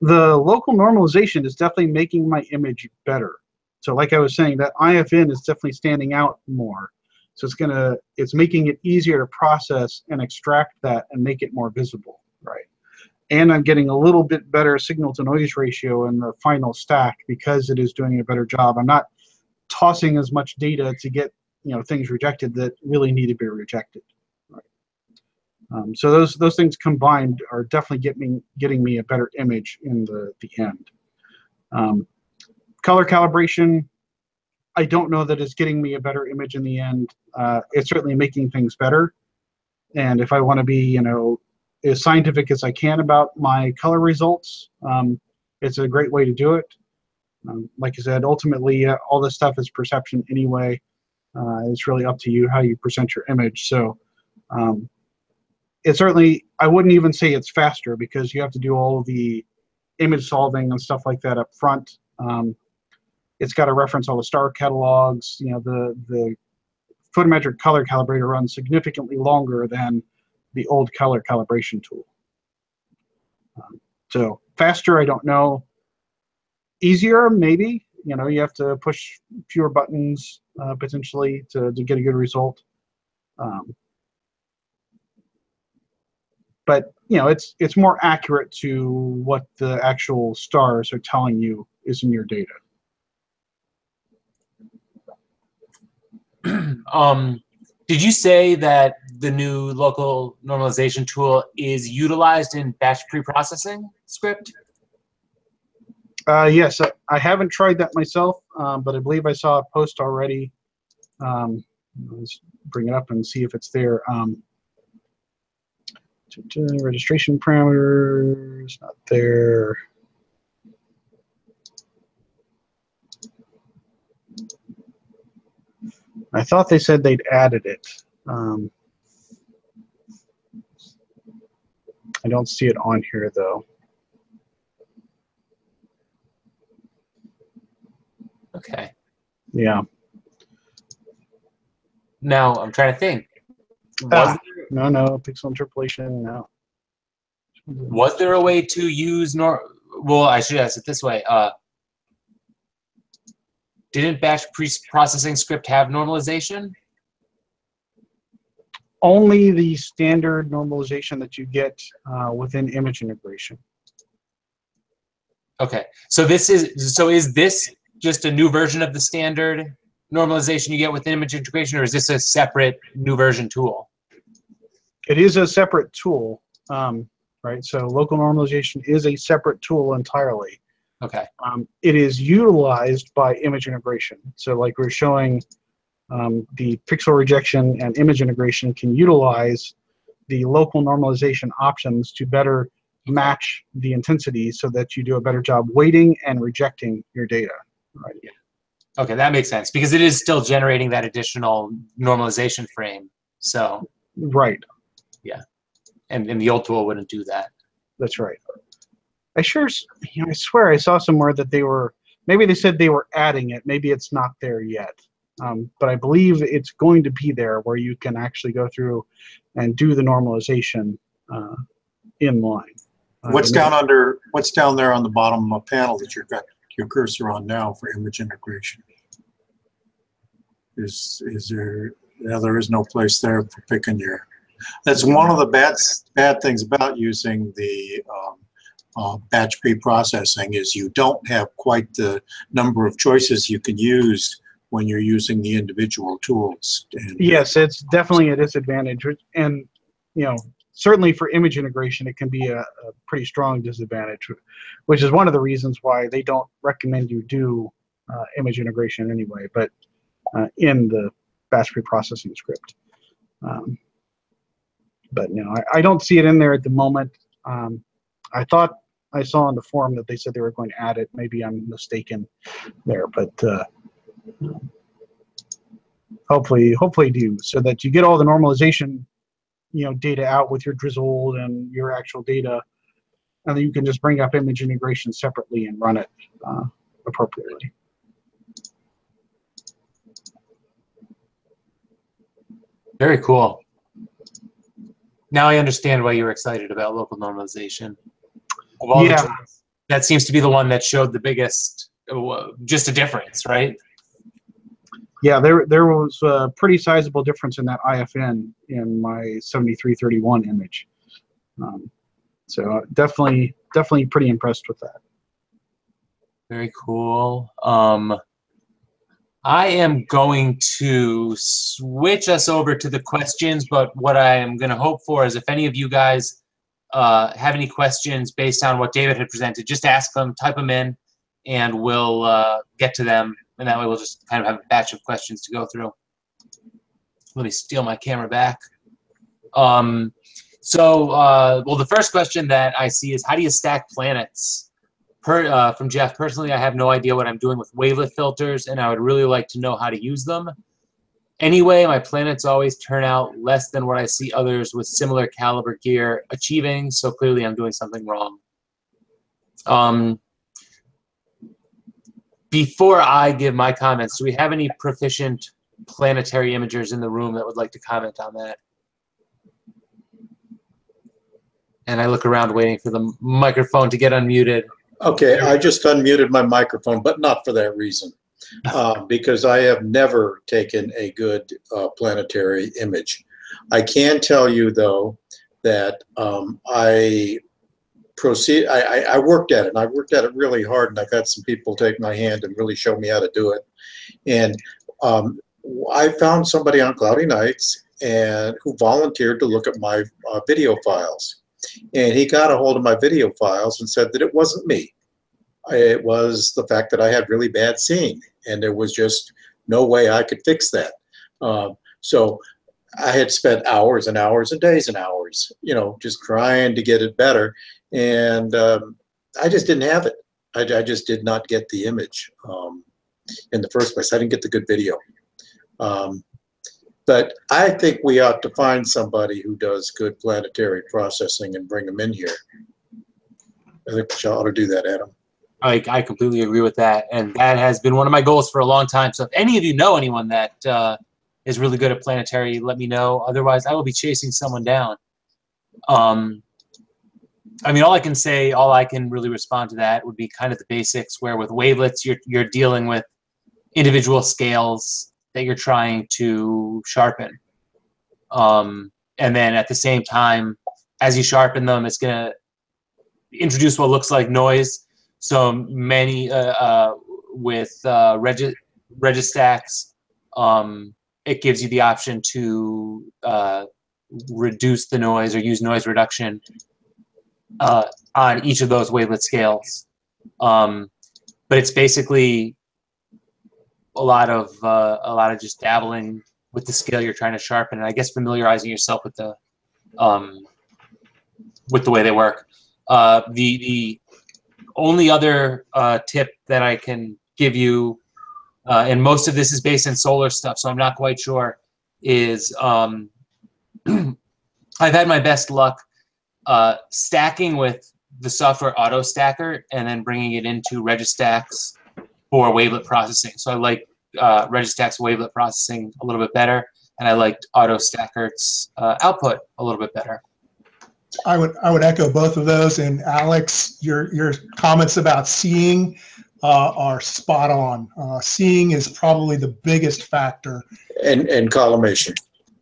The local normalization is definitely making my image better. So like I was saying, that IFN is definitely standing out more. So it's making it easier to process and extract that and make it more visible, right? And I'm getting a little bit better signal to noise ratio in the final stack because it is doing a better job. I'm not tossing as much data to get things rejected that really need to be rejected. Right? So those things combined are definitely getting me a better image in the end. Color calibration, I don't know that it's getting me a better image in the end. It's certainly making things better. And if I want to be, as scientific as I can about my color results, it's a great way to do it. Like I said, ultimately, all this stuff is perception anyway. It's really up to you how you present your image. So it's certainly, I wouldn't even say it's faster because you have to do all the image solving and stuff like that up front. It's got to reference all the star catalogs. The Photometric color calibrator runs significantly longer than the old color calibration tool. So faster, I don't know. Easier, maybe. You have to push fewer buttons potentially to get a good result. But it's more accurate to what the actual stars are telling you is in your data. Did you say that the new local normalization tool is utilized in batch preprocessing script? Yes, I haven't tried that myself, but I believe I saw a post already. Let's bring it up and see if it's there. Registration parameters, not there. I thought they said they'd added it. I don't see it on here, though. Okay. Yeah. Now, I'm trying to think. No, pixel interpolation, no. Was there a way to use well, I should ask it this way. Didn't batch pre-processing script have normalization? Only the standard normalization that you get within image integration. Okay. So is this just a new version of the standard normalization you get with image integration, or is this a separate new version tool? It is a separate tool, right? So local normalization is a separate tool entirely. Okay. It is utilized by image integration. So like we're showing, the pixel rejection and image integration can utilize the local normalization options to better match the intensity so that you do a better job weighting and rejecting your data. Right. Yeah. Okay, that makes sense because it is still generating that additional normalization frame. So. Right. Yeah. And the old tool wouldn't do that. That's right. I swear I saw somewhere that maybe they said they were adding it. Maybe it's not there yet. But I believe it's going to be there where you can actually go through and do the normalization in line. What's down there on the bottom panel that you've got your cursor on now for image integration? Is there? Yeah, there is no place there for picking your. That's one of the bad things about using the batch pre-processing is you don't have quite the number of choices you can use when you're using the individual tools. And, yes, it's definitely a disadvantage, and certainly for image integration, it can be a pretty strong disadvantage, which is one of the reasons why they don't recommend you do image integration anyway, but in the batch pre-processing script. But I don't see it in there at the moment. I thought I saw on the forum that they said they were going to add it. Maybe I'm mistaken there, but hopefully do, so that you get all the normalization data out with your drizzle and your actual data, and then you can just bring up image integration separately and run it appropriately. Very cool. Now I understand why you were excited about local normalization. Of all the Yeah. tools, that seems to be the one that showed the biggest, just a difference, right? Yeah, there was a pretty sizable difference in that IFN in my 7331 image. So definitely pretty impressed with that. Very cool. I am going to switch us over to the questions, but what I am going to hope for is if any of you guys have any questions based on what David had presented, just ask them, type them in, and we'll get to them. And that way we'll just kind of have a batch of questions to go through. Let me steal my camera back. Well, the first question that I see is, how do you stack planets? From Jeff, personally, I have no idea what I'm doing with wavelet filters, and I would really like to know how to use them. Anyway, my planets always turn out less than what I see others with similar caliber gear achieving, so clearly I'm doing something wrong. Before I give my comments, do we have any proficient planetary imagers in the room that would like to comment on that? And I look around waiting for the microphone to get unmuted. Okay, I just unmuted my microphone, but not for that reason, because I have never taken a good planetary image. I can tell you, though, that I worked at it, and I worked at it really hard, and I've had some people take my hand and really show me how to do it. And I found somebody on Cloudy Nights who volunteered to look at my video files. And he got a hold of my video files and said that it wasn't me. It was the fact that I had really bad seeing, and there was just no way I could fix that. So I had spent hours and hours and days and hours, just trying to get it better. And I just didn't have it. I just did not get the image in the first place. I didn't get the good video. But I think we ought to find somebody who does good planetary processing and bring them in here. I think we ought to do that, Adam. I completely agree with that, and that has been one of my goals for a long time. So if any of you know anyone that is really good at planetary, let me know. Otherwise, I will be chasing someone down. I mean, all I can really respond to that would be kind of the basics, where with wavelets, you're dealing with individual scales that you're trying to sharpen. And then at the same time, as you sharpen them, it's going to introduce what looks like noise. So many with Registacks, it gives you the option to reduce the noise or use noise reduction on each of those wavelet scales. But it's basically a lot of just dabbling with the scale you're trying to sharpen, and I guess familiarizing yourself with the way they work. The only other tip that I can give you, and most of this is based in solar stuff, so I'm not quite sure, is I've had my best luck stacking with the software Auto Stacker and then bringing it into Registacks for wavelet processing. So I like Registack's wavelet processing a little bit better, and I liked Auto Stacker's output a little bit better. I would echo both of those. And Alex, your comments about seeing are spot on. Seeing is probably the biggest factor. And collimation.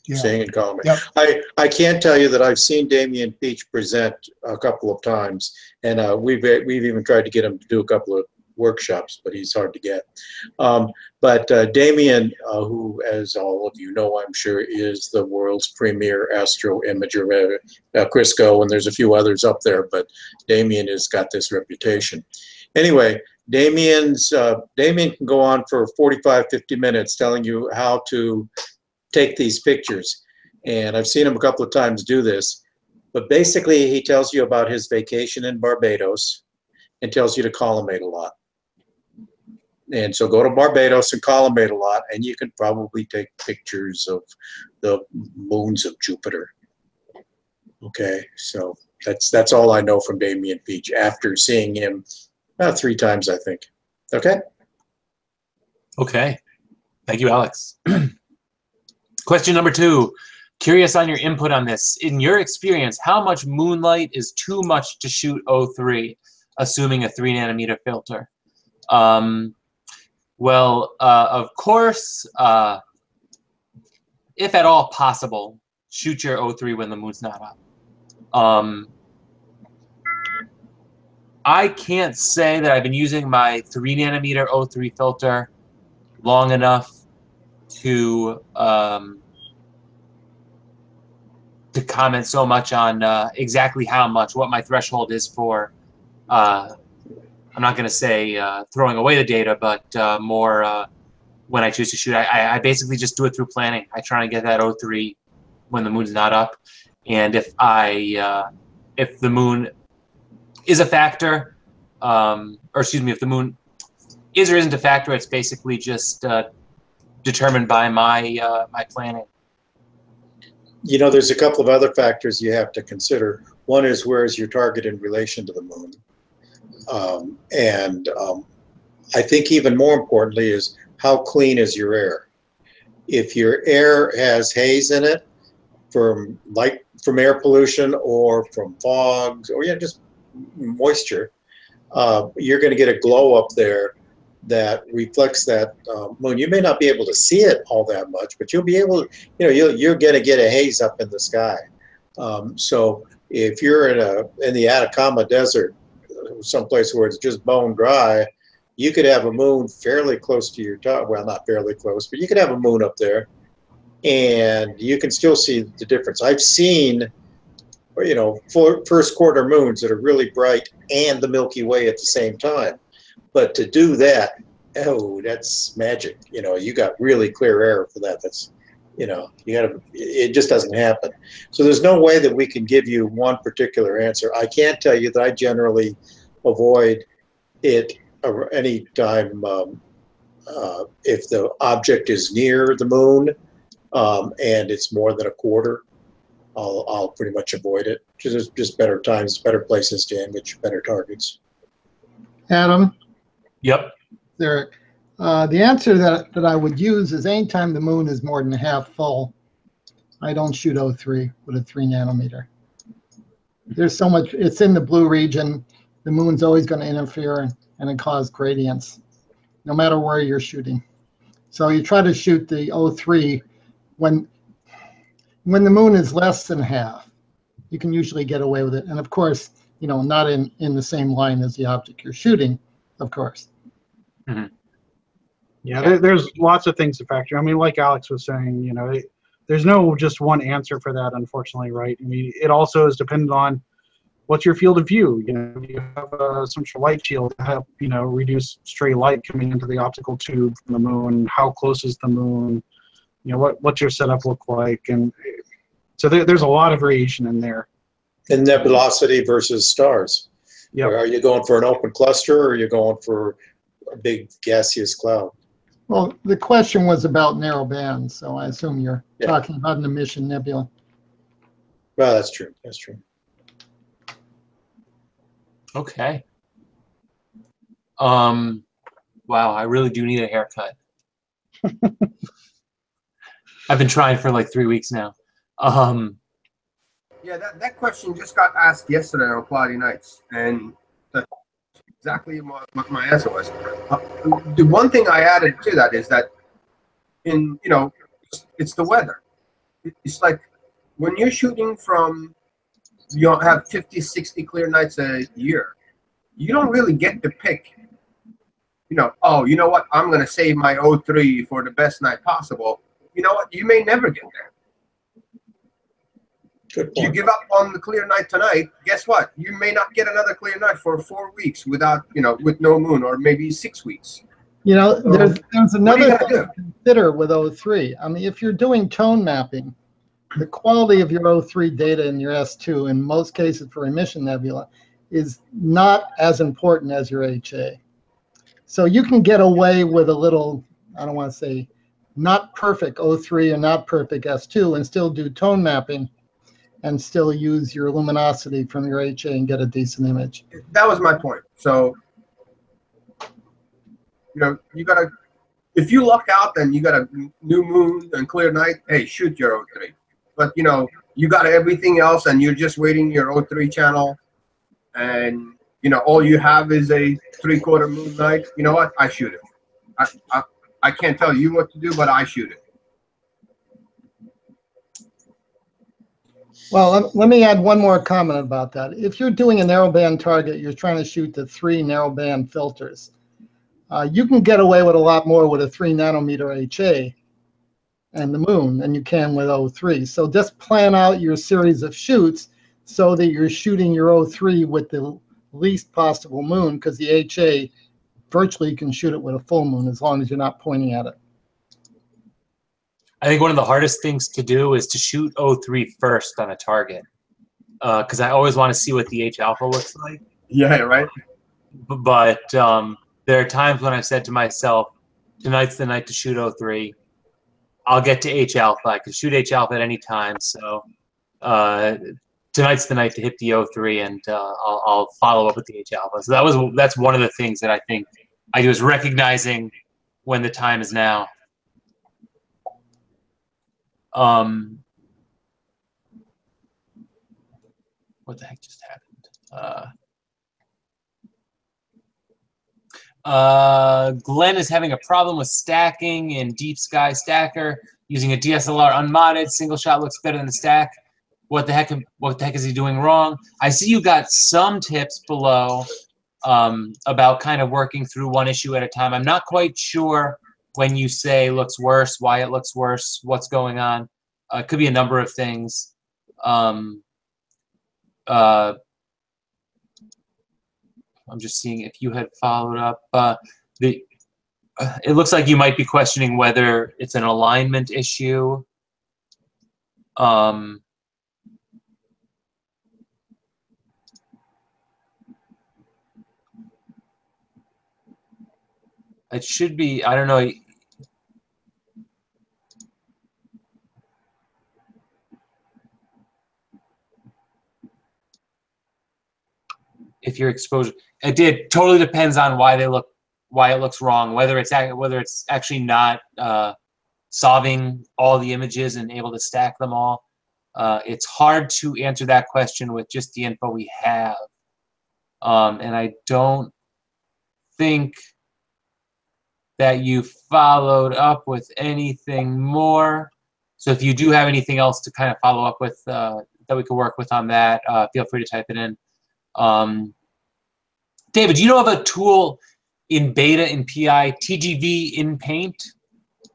Yeah. Seeing and collimation. Yep. I can tell you that I've seen Damian Peach present a couple of times, and we've even tried to get him to do a couple of workshops, but he's hard to get. But Damian, who, as all of you know, I'm sure, is the world's premier astro imager, Crisco, and there's a few others up there, but Damian has got this reputation. Anyway, Damian can go on for 45, 50 minutes telling you how to take these pictures. And I've seen him a couple of times do this. But basically, he tells you about his vacation in Barbados and tells you to collimate a lot. And so go to Barbados and collimate a lot, and you can probably take pictures of the moons of Jupiter. Okay, so that's all I know from Damian Peach after seeing him 3 times, I think. Okay. Okay. Thank you, Alex. Question number 2. Curious on your input on this. In your experience, how much moonlight is too much to shoot O3, assuming a 3 nanometer filter? Well, of course, if at all possible, shoot your O3 when the moon's not up. I can't say that I've been using my 3 nanometer O3 filter long enough to comment so much on exactly how much, what my threshold is for. I'm not going to say throwing away the data, but more when I choose to shoot. I basically just do it through planning. I try and get that O3 when the moon's not up, and if the moon is a factor, or excuse me, if the moon is or isn't a factor, it's basically just determined by my my planning. You know, there's a couple of other factors you have to consider. One is, where is your target in relation to the moon? I think even more importantly is, how clean is your air? If your air has haze in it from air pollution or from fogs or just moisture, you're going to get a glow up there that reflects that moon. You may not be able to see it all that much, but you'll be able to, you're going to get a haze up in the sky. So if you're in the Atacama Desert, someplace where it's just bone dry, you could have a moon fairly close to your top. Well, not fairly close, but you could have a moon up there, and you can still see the difference. I've seen, first quarter moons that are really bright and the Milky Way at the same time. But to do that, that's magic. You got really clear air for that. That's, it just doesn't happen. So there's no way that we can give you one particular answer. I can't tell you that I generally avoid it any time if the object is near the moon and it's more than a quarter. I'll pretty much avoid it. Just better times, better places to aim at, better targets. Adam? Yep. There, the answer that I would use is anytime the moon is more than half full, I don't shoot O3 with a 3 nanometer. There's so much, it's in the blue region. The moon's always going to interfere and cause gradients, no matter where you're shooting. So you try to shoot the O3 when the moon is less than half. You can usually get away with it. And of course, not in the same line as the object you're shooting, of course. Mm-hmm. Yeah, there's lots of things to factor. I mean, like Alex was saying, there's no just one answer for that, unfortunately, right? I mean, it also is dependent on what's your field of view. You have some sort of light shield to help, reduce stray light coming into the optical tube from the moon. How close is the moon? What's your setup look like? And so there's a lot of variation in there. And nebulosity versus stars. Yep. Are you going for an open cluster, or are you going for a big gaseous cloud? Well, the question was about narrow bands, so I assume you're talking about an emission nebula. Well, that's true. That's true. Okay. Wow, I really do need a haircut. I've been trying for like 3 weeks now. Yeah, that question just got asked yesterday on Cloudy Nights, and that's exactly what my answer was. The one thing I added to that is that it's the weather. It's like when you're shooting from, you have 50, 60 clear nights a year, you don't really get to pick, oh, you know what, I'm going to save my O3 for the best night possible. You know what, you may never get there. You give up on the clear night tonight, guess what? You may not get another clear night for 4 weeks without, with no moon, or maybe 6 weeks. There's another thing to consider with O3. I mean, if you're doing tone mapping, the quality of your O3 data in your S2, in most cases for emission nebula, is not as important as your HA. So you can get away with a little, I don't want to say not perfect O3 and not perfect S2, and still do tone mapping and still use your luminosity from your HA and get a decent image. That was my point. So You know, you gotta. If you luck out, then you got a new moon and clear night. Hey, shoot your O3. But you know, you got everything else, and you're just waiting your O3 channel, and you know, all you have is a 3/4 moon night. You know what? I shoot it. I can't tell you what to do, but I shoot it. Well, let me add one more comment about that. If you're doing a narrowband target, you're trying to shoot the 3 narrowband filters. You can get away with a lot more with a 3 nanometer HA and the moon than you can with O3. So just plan out your series of shoots so that you're shooting your O3 with the least possible moon, because the HA virtually you can shoot it with a full moon as long as you're not pointing at it. I think one of the hardest things to do is to shoot O3 first on a target, because I always want to see what the H alpha looks like. Yeah, right. But there are times when I've said to myself, tonight's the night to shoot O3. I'll get to H alpha. I can shoot H alpha at any time. So tonight's the night to hit the O3, and I'll follow up with the H alpha. So that's one of the things that I think I do, is recognizing when the time is now. What the heck just happened? Glenn is having a problem with stacking in Deep Sky Stacker. Using a DSLR unmodded, single shot looks better than the stack. What the heck is he doing wrong? I see you got some tips below about kind of working through one issue at a time. I'm not quite sure when you say looks worse, why it looks worse, what's going on. It could be a number of things. I'm just seeing if you had followed up. It looks like you might be questioning whether it's an alignment issue. It should be, I don't know. If your exposure, it totally depends on why it looks wrong. Whether it's actually not solving all the images and able to stack them all. It's hard to answer that question with just the info we have, and I don't think that you followed up with anything more. So if you do have anything else to kind of follow up with that we could work with on that, feel free to type it in. David, do you know of a tool in beta in PI, TGV in Paint,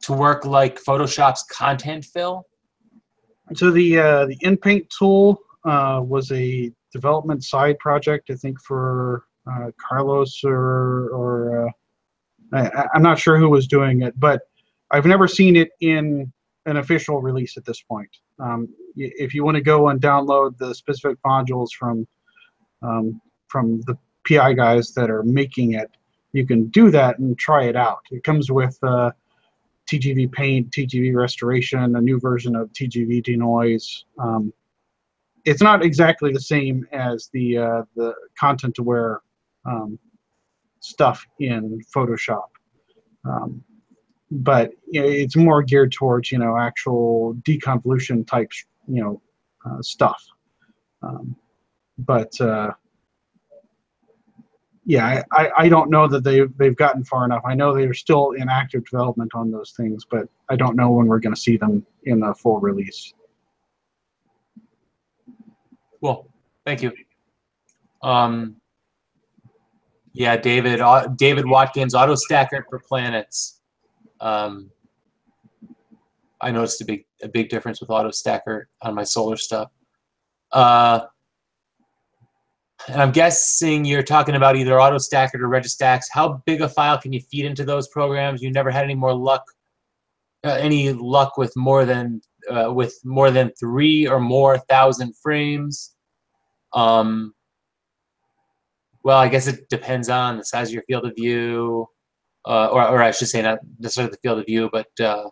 to work like Photoshop's content fill? So the InPaint tool was a development side project, I think, for Carlos or I'm not sure who was doing it, but I've never seen it in an official release at this point. If you want to go and download the specific modules from the PI guys that are making it, you can do that and try it out. It comes with TGV Paint, TGV Restoration, a new version of TGV Denoise. It's not exactly the same as the content-aware stuff in Photoshop, but it's more geared towards actual deconvolution type stuff. Yeah, I don't know that they've gotten far enough. I know they're still in active development on those things, but I don't know when we're going to see them in the full release. Cool, thank you. Yeah, David Watkins, Auto Stacker for Planets. I noticed a big difference with Auto Stacker on my solar stuff. And I'm guessing you're talking about either Auto Stacker or Registax. How big a file can you feed into those programs? You never had any luck with more than 3 or more thousand frames? Well, I guess it depends on the size of your field of view, or I should say not necessarily the field of view, but the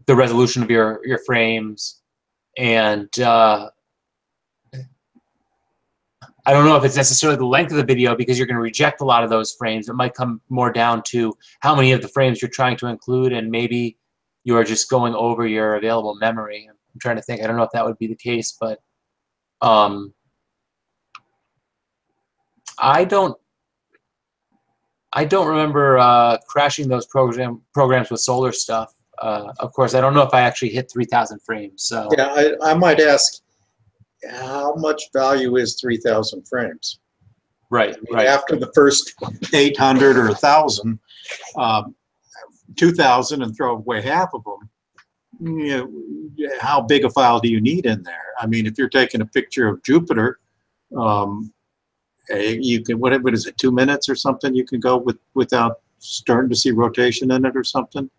resolution of your frames. And I don't know if it's necessarily the length of the video because you're going to reject a lot of those frames. It might come more down to how many of the frames you're trying to include, and maybe you're just going over your available memory. I'm trying to think. I don't know if that would be the case, but I don't remember crashing those programs with solar stuff. Of course, I don't know if I actually hit 3,000 frames. So Yeah, I might ask, how much value is 3,000 frames? right, I mean, right. after the first 800 or 1,000, 2,000, and throw away half of them. You know, how big a file do you need in there? I mean, if you're taking a picture of Jupiter, you can, what is it, 2 minutes or something? You can go without starting to see rotation in it or something.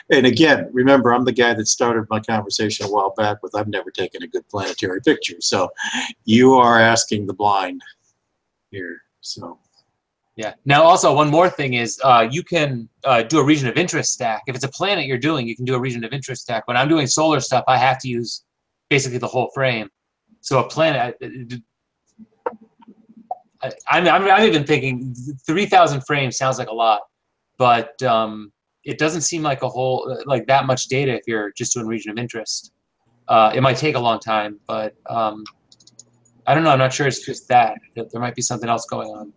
And again, remember, I'm the guy that started my conversation a while back with I've never taken a good planetary picture. So you are asking the blind here. So Yeah. Now, also, one more thing is you can do a region of interest stack. If it's a planet you're doing, you can do a region of interest stack. When I'm doing solar stuff, I have to use basically the whole frame. So a planet, I'm even thinking 3,000 frames sounds like a lot, but it doesn't seem like a whole, like that much data if you're just doing region of interest. It might take a long time, but I don't know. I'm not sure it's just that there might be something else going on.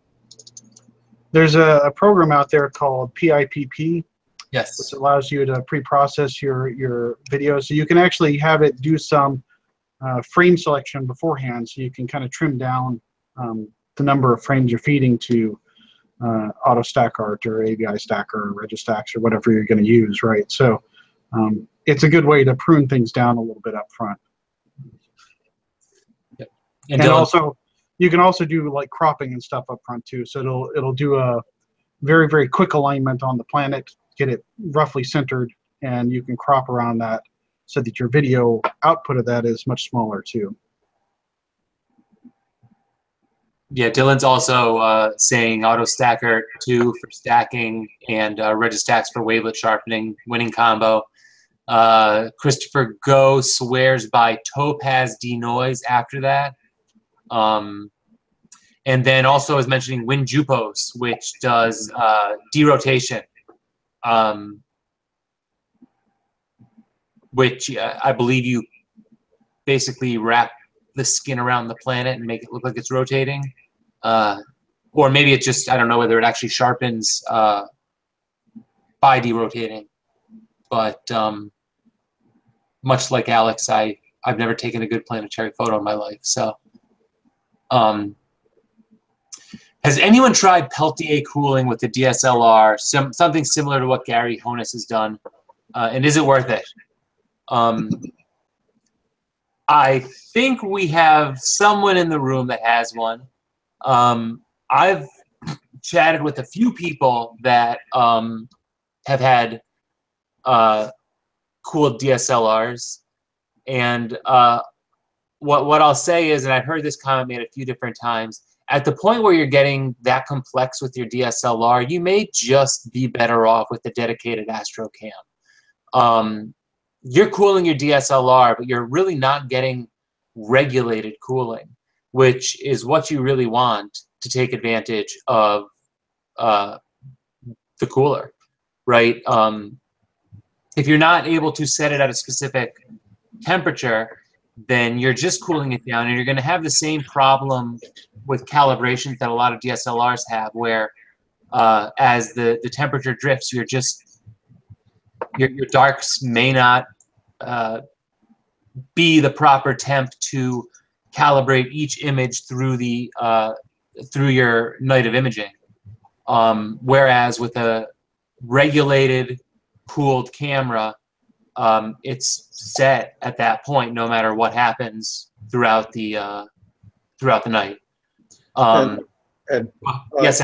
There's a program out there called PIPP, Yes. which allows you to pre-process your video. So you can actually have it do some frame selection beforehand, so you can kind of trim down the number of frames you're feeding to auto stack art or AVI stacker or Registacks or whatever you're going to use, right? So it's a good way to prune things down a little bit up front. Yep. And also, you can also do like cropping and stuff up front too. So it'll do a very, very quick alignment on the planet, get it roughly centered, and you can crop around that so that your video output of that is much smaller too. Yeah, Dylan's also saying auto stacker 2 for stacking and Registacks for wavelet sharpening, winning combo. Christopher Go swears by Topaz denoise after that. And then also is mentioning WinJupos, which does derotation, which I believe you basically wrap the skin around the planet and make it look like it's rotating. Or maybe it just, I don't know whether it actually sharpens by derotating. But much like Alex, I've never taken a good planetary photo in my life. So has anyone tried Peltier cooling with the DSLR? Something similar to what Gary Honus has done. And is it worth it? I think we have someone in the room that has one. I've chatted with a few people that have had cooled DSLRs, and what I'll say is, and I've heard this comment made a few different times, at the point where you're getting that complex with your DSLR, you may just be better off with the dedicated AstroCam. You're cooling your DSLR, but you're really not getting regulated cooling, which is what you really want to take advantage of the cooler, right? If you're not able to set it at a specific temperature, then you're just cooling it down, and you're going to have the same problem with calibrations that a lot of DSLRs have, where as the temperature drifts, your darks may not be the proper temp to calibrate each image through the through your night of imaging. Whereas with a regulated, cooled camera, it's set at that point no matter what happens throughout the night. Yes.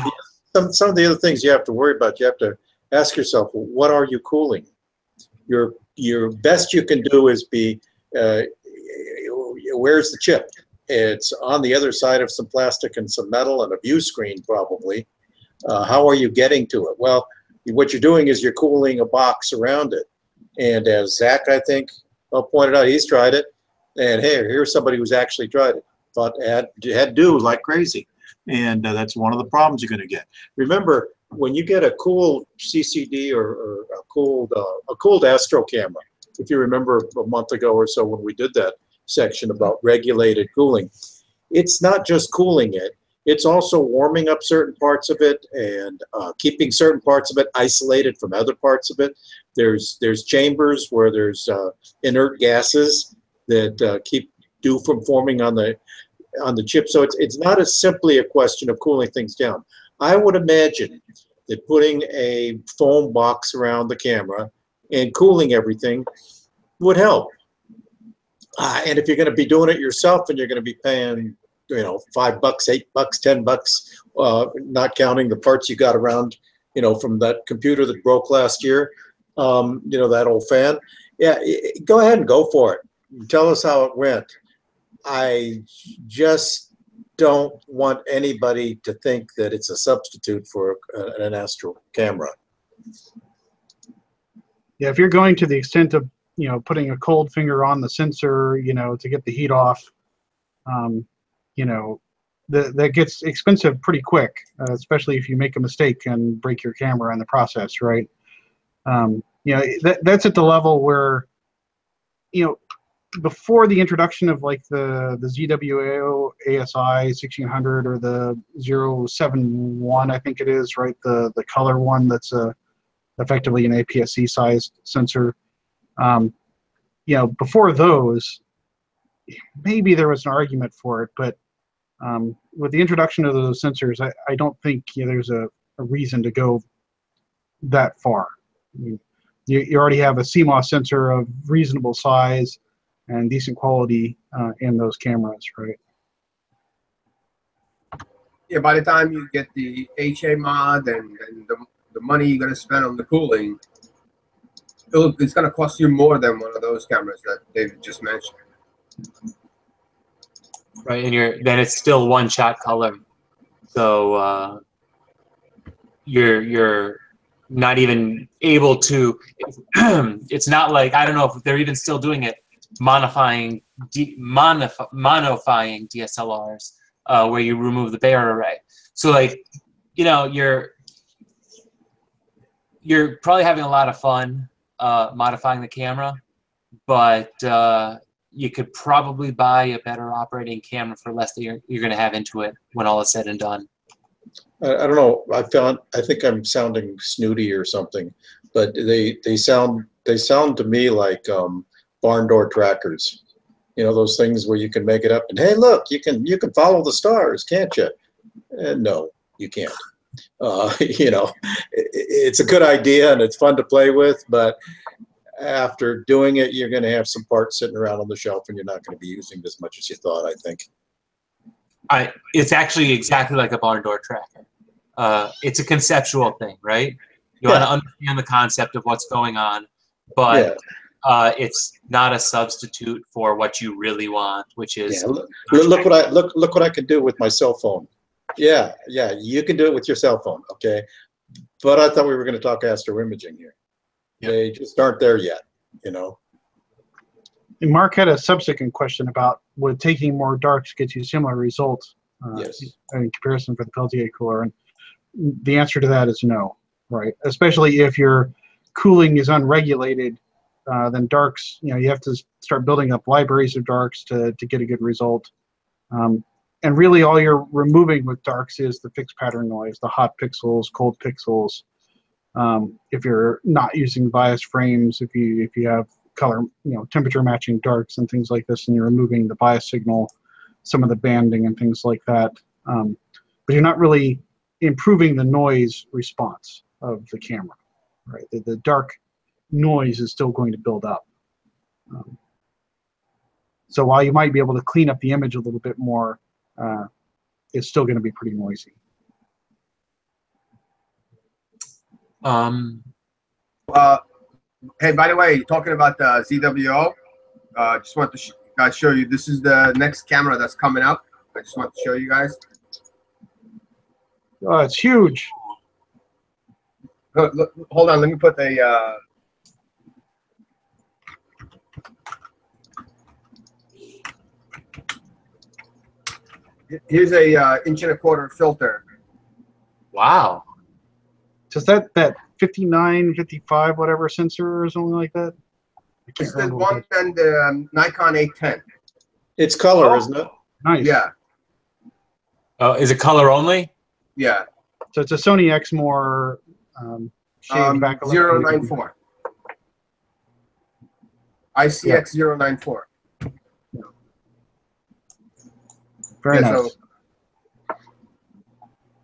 Some of the other things you have to worry about, you have to ask yourself, well, what are you cooling? Your best you can do is be, where's the chip? It's on the other side of some plastic and some metal and a view screen probably. How are you getting to it? Well, what you're doing is you're cooling a box around it. And as Zach, I think, pointed out, he's tried it. And hey, here's somebody who's actually tried it. thought had to do like crazy. And that's one of the problems you're going to get. Remember, when you get a cool CCD or a cooled Astro camera, if you remember a month ago or so when we did that section about regulated cooling, it's not just cooling it, it's also warming up certain parts of it and keeping certain parts of it isolated from other parts of it. There's chambers where there's inert gases that keep dew from forming on the chip. So it's not as simply a question of cooling things down. I would imagine that putting a foam box around the camera and cooling everything would help. And if you're going to be doing it yourself and you're going to be paying, you know, $5, $8, $10, not counting the parts you got around, you know, from that computer that broke last year, you know, that old fan. Yeah, go ahead and go for it. Tell us how it went. I just don't want anybody to think that it's a substitute for an Astro camera. Yeah, if you're going to the extent of, you know, putting a cold finger on the sensor, you know, to get the heat off, you know, that gets expensive pretty quick, especially if you make a mistake and break your camera in the process, right? You know, that's at the level where, you know, before the introduction of like the ZWO ASI 1600 or the 071, I think it is, right? The color one that's effectively an APS-C sized sensor. You know, before those, maybe there was an argument for it, but with the introduction of those sensors, I don't think, you know, there's a reason to go that far. I mean, you already have a CMOS sensor of reasonable size and decent quality in those cameras, right? Yeah, by the time you get the HA mod and the money you're going to spend on the cooling, it's going to cost you more than one of those cameras that David just mentioned. Right, and then it's still one-shot color, so you're not even able to. It's not like, I don't know if they're even still doing it, monofying DSLRs, where you remove the Bayer array. So like, you know, you're probably having a lot of fun modifying the camera, but you could probably buy a better operating camera for less than you're going to have into it when all is said and done. I don't know. I think I'm sounding snooty or something, but they sound to me like barn door trackers. You know, those things where you can make it up and, hey, look, you can follow the stars, can't you? No, you can't. You know, it's a good idea and it's fun to play with, but after doing it, you're going to have some parts sitting around on the shelf and you're not going to be using it as much as you thought, I think. It's actually exactly like a barn door tracker. It's a conceptual thing, right? You want to understand the concept of what's going on, but it's not a substitute for what you really want, which is look what I can do with my cell phone. Yeah, you can do it with your cell phone, okay? But I thought we were going to talk astro imaging here. Yep. They just aren't there yet, you know. And Mark had a subsequent question about would taking more darks get you similar results in comparison for the Peltier cooler, and the answer to that is no, right? Especially if your cooling is unregulated, then darks, you know, you have to start building up libraries of darks to get a good result. And really all you're removing with darks is the fixed pattern noise, the hot pixels, cold pixels. If you're not using bias frames, if you have color, you know, temperature matching darks and things like this, and you're removing the bias signal, some of the banding and things like that. But you're not really improving the noise response of the camera, right? The dark noise is still going to build up. So while you might be able to clean up the image a little bit more, it's still going to be pretty noisy. Hey, by the way, talking about the ZWO, just want to guys show you. This is the next camera that's coming up. I just want to show you guys. Oh, it's huge. Look, hold on, let me put the. Here's a 1.25" filter. Wow. So is that 59, 55, whatever sensor or something like that? I can't It's the remember what one and the Nikon 810. It's color, isn't it? Nice. Yeah, Oh, is it color only? yeah. So it's a Sony Exmor shaved back 094. ICX 094. Very Yeah, nice.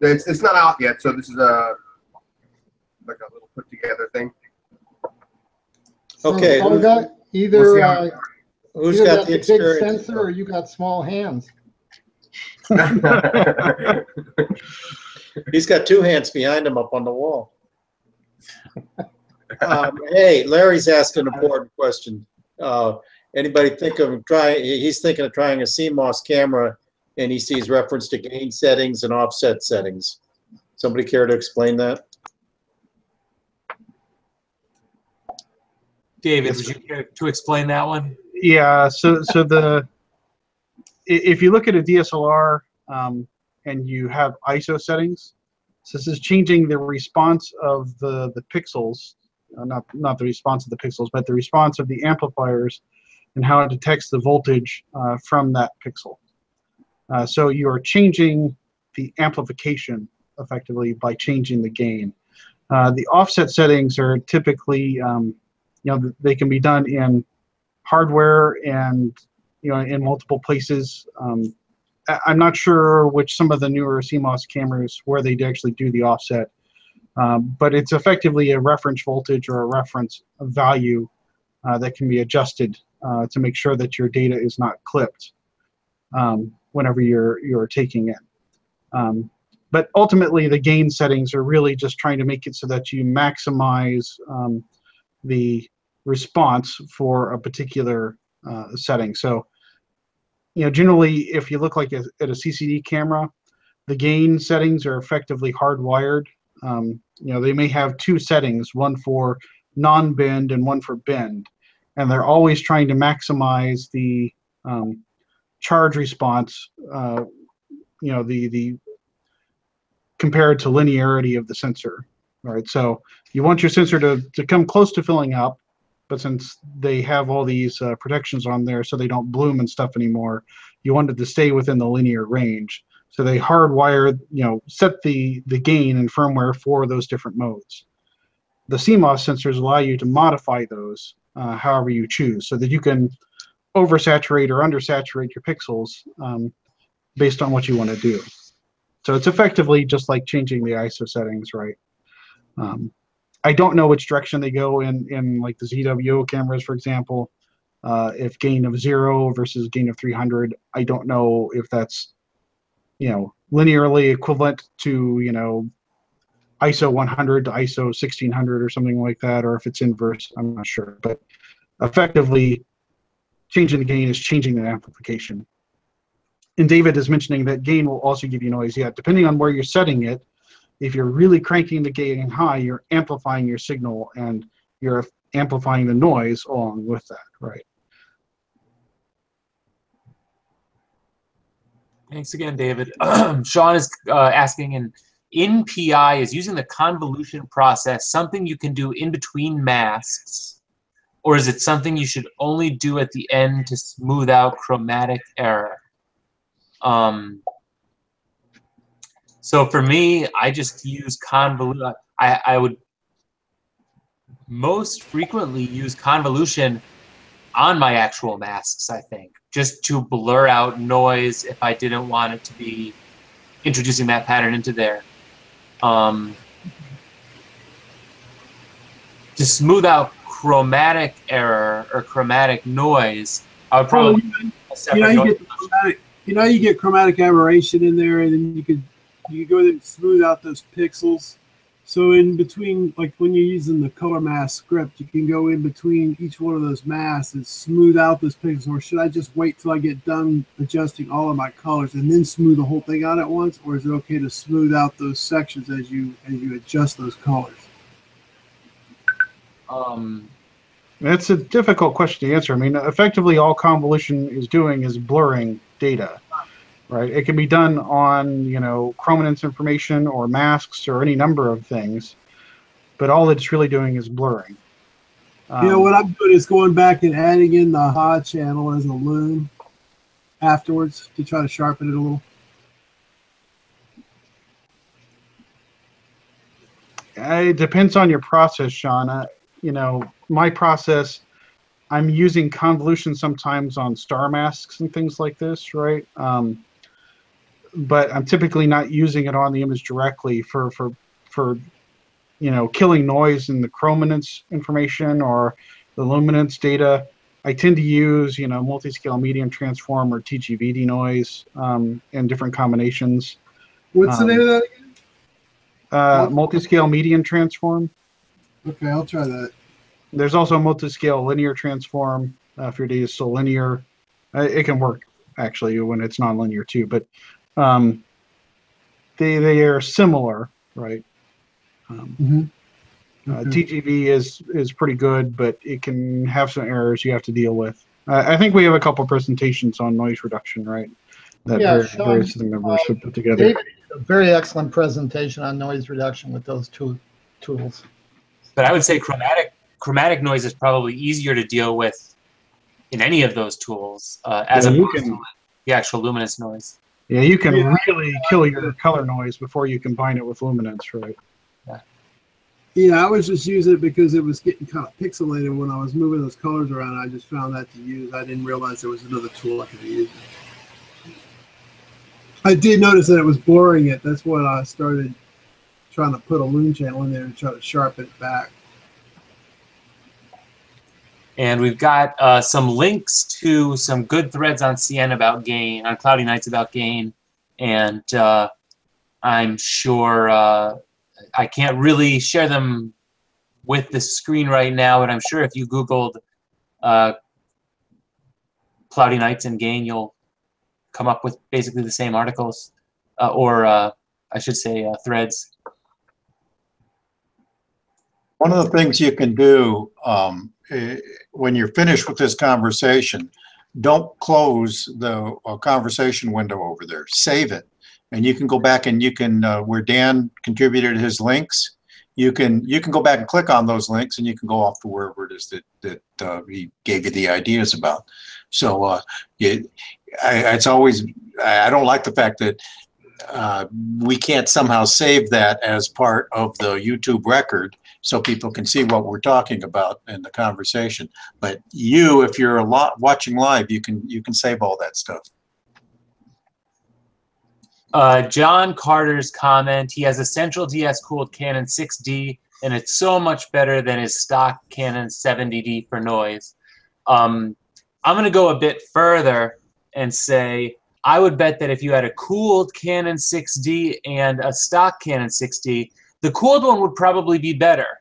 so it's not out yet, so this is like a little put together thing. Okay, So Olga, either We'll see how- Who's either got got the the big experience? sensor or you got small hands. He's got two hands behind him up on the wall. Hey, Larry's asked an important question. Anybody think of trying? He's thinking of trying a CMOS camera, and he sees reference to gain settings and offset settings. Somebody care to explain that? David, would you care to explain that one? Yeah. So if you look at a DSLR and you have ISO settings, so this is changing the response of the pixels, not the response of the pixels, but the response of the amplifiers and how it detects the voltage from that pixel. So you are changing the amplification effectively by changing the gain. The offset settings are typically, they can be done in hardware and in multiple places. I'm not sure which some of the newer CMOS cameras where they actually do the offset, but it's effectively a reference voltage or a reference value that can be adjusted to make sure that your data is not clipped whenever you're taking it. But ultimately, the gain settings are really just trying to make it so that you maximize the response for a particular setting. So, generally, if you look like at a CCD camera, the gain settings are effectively hardwired. They may have two settings, one for non-bend and one for bend, and they're always trying to maximize the charge response. The compared to linearity of the sensor. All right, so you want your sensor to come close to filling up, but since they have all these protections on there so they don't bloom and stuff anymore, you want it to stay within the linear range. So they hardwire, set the gain and firmware for those different modes. The CMOS sensors allow you to modify those however you choose, so that you can oversaturate or undersaturate your pixels based on what you want to do. So it's effectively just like changing the ISO settings, right? I don't know which direction they go in like the ZWO cameras, for example. If gain of 0 versus gain of 300, I don't know if that's, linearly equivalent to, ISO 100 to ISO 1600 or something like that, or if it's inverse, I'm not sure. But effectively, changing the gain is changing the amplification. And David is mentioning that gain will also give you noise. Yeah, depending on where you're setting it, if you're really cranking the gain high, you're amplifying your signal and you're amplifying the noise along with that, right? Thanks again, David. Sean is asking, in PI, is using the convolution process something you can do in between masks, or is it something you should only do at the end to smooth out chromatic error? So for me, I just use convolution. I would most frequently use convolution on my actual masks, I think, just to blur out noise if I didn't want it to be introducing that pattern into there. To smooth out chromatic error or chromatic noise, I would probably you get chromatic aberration in there, and then you could go in and smooth out those pixels. So in between, like when you're using the color mask script, you can go in between each one of those masks and smooth out those pixels. Or should I just wait till I get done adjusting all of my colors and then smooth the whole thing out at once? Or is it okay to smooth out those sections as you adjust those colors? That's a difficult question to answer. I mean, effectively, all convolution is doing is blurring data, right? It can be done on, you know, chrominance information or masks or any number of things, but all it's really doing is blurring. You know, what I'm doing is going back and adding in the HA channel as a loom afterwards to try to sharpen it a little. It depends on your process, Sean. You know, my process, I'm using convolution sometimes on star masks and things like this, right? But I'm typically not using it on the image directly for you know, killing noise in the chrominance information or the luminance data. I tend to use, you know, multi-scale medium transform or TGVD noise in different combinations. What's the name of that again? Multi-scale median transform. Okay, I'll try that. There's also a multi-scale linear transform if your data is so linear. It can work actually when it's non-linear too, but they are similar, right? TGV is pretty good, but it can have some errors you have to deal with. I think we have a couple presentations on noise reduction, right? That various of the members have put together. David did a very excellent presentation on noise reduction with those two tools. But I would say chromatic noise is probably easier to deal with in any of those tools as opposed to the actual luminance noise. Yeah, you can really kill your color noise before you combine it with luminance, right? Yeah, I was just using it because it was getting kind of pixelated when I was moving those colors around. I just found that to use. I didn't realize there was another tool I could use. I did notice that it was blurring it. That's when I started trying to put a loom channel in there and try to sharpen it back. And we've got some links to some good threads on CN about gain, on Cloudy Nights about gain, and I'm sure I can't really share them with the screen right now, but I'm sure if you Googled Cloudy Nights and gain, you'll come up with basically the same articles, or I should say threads. One of the things you can do when you're finished with this conversation, don't close the conversation window over there. Save it. And you can go back and you can, where Dan contributed his links, you can go back and click on those links and you can go off to wherever it is that he gave you the ideas about. So it's always, I don't like the fact that we can't somehow save that as part of the YouTube record so people can see what we're talking about in the conversation. But if you're watching live, you can save all that stuff. John Carter's comment, he has a central DS-cooled Canon 6D, and it's so much better than his stock Canon 70D for noise. I'm going to go a bit further and say, I would bet that if you had a cooled Canon 6D and a stock Canon 6D, the cooled one would probably be better.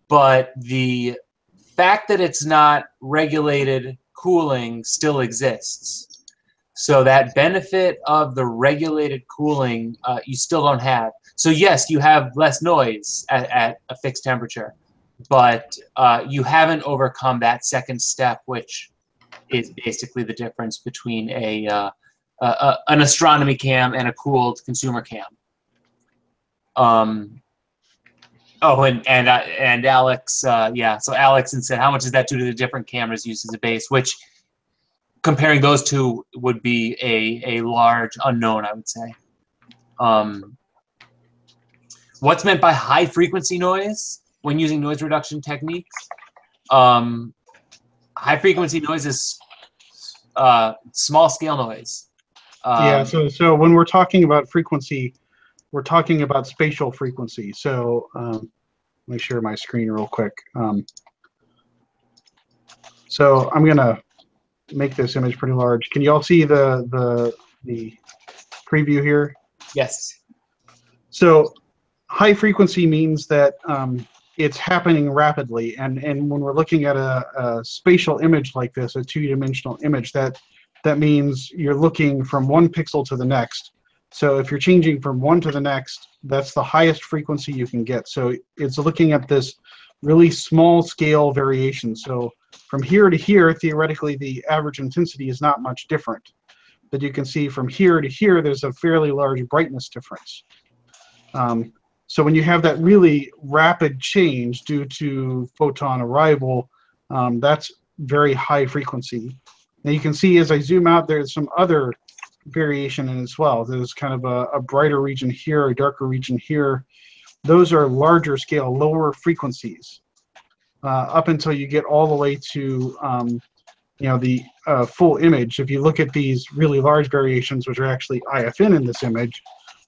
But the fact that it's not regulated cooling still exists. So that benefit of the regulated cooling, you still don't have. So yes, you have less noise at a fixed temperature, but you haven't overcome that second step, which is basically the difference between an astronomy cam and a cooled consumer cam. Oh, and Alex, yeah. So Alex said, how much does that do to the different cameras used as a base? Which, comparing those two, would be a large unknown, I would say. What's meant by high frequency noise when using noise reduction techniques? High frequency noise is small scale noise. Yeah, so when we're talking about frequency, we're talking about spatial frequency. So let me share my screen real quick. So I'm gonna make this image pretty large. Can you all see the preview here? Yes. So high frequency means that it's happening rapidly, and when we're looking at a spatial image like this, a two-dimensional image, that means you're looking from one pixel to the next. So if you're changing from one to the next, that's the highest frequency you can get. So it's looking at this really small scale variation. So from here to here, theoretically, the average intensity is not much different. but you can see from here to here, there's a fairly large brightness difference. So when you have that really rapid change due to photon arrival, that's very high frequency. Now you can see as I zoom out, there's some other variation in it as well. There's kind of a brighter region here, a darker region here. Those are larger scale, lower frequencies, up until you get all the way to the full image. If you look at these really large variations, which are actually IFN in this image,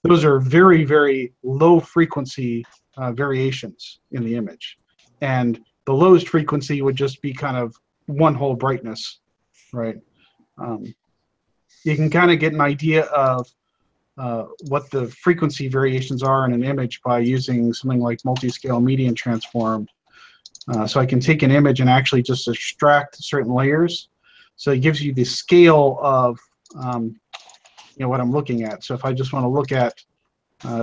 those are very, very low frequency variations in the image. And the lowest frequency would just be kind of one whole brightness, right? You can kind of get an idea of what the frequency variations are in an image by using something like multi-scale median transform. So I can take an image and actually just extract certain layers. So it gives you the scale of what I'm looking at. So if I just want to look at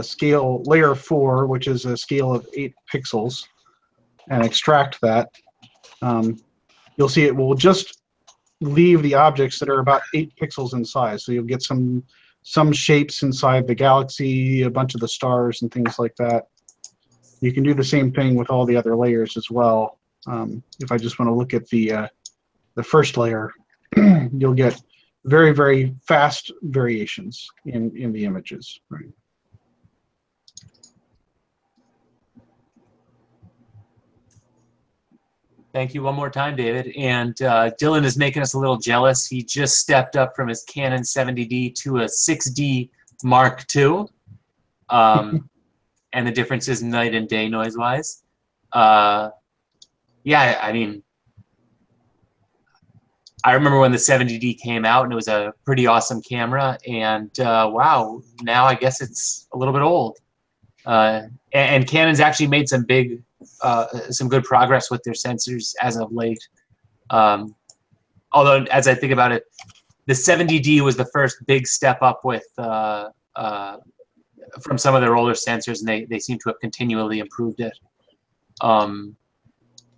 scale layer 4, which is a scale of 8 pixels, and extract that, you'll see it will just leave the objects that are about 8 pixels in size. So you'll get some shapes inside the galaxy, a bunch of the stars and things like that. You can do the same thing with all the other layers as well. If I just want to look at the first layer, you'll get very, very fast variations in the images. Right. Thank you one more time, David. And Dylan is making us a little jealous. He just stepped up from his Canon 70D to a 6D Mark II. And the difference is night and day noise-wise. Yeah, I mean, I remember when the 70D came out, and it was a pretty awesome camera. And wow, now I guess it's a little bit old. And Canon's actually made some good progress with their sensors as of late. Although, as I think about it, the 70D was the first big step up with from some of their older sensors, and they seem to have continually improved it,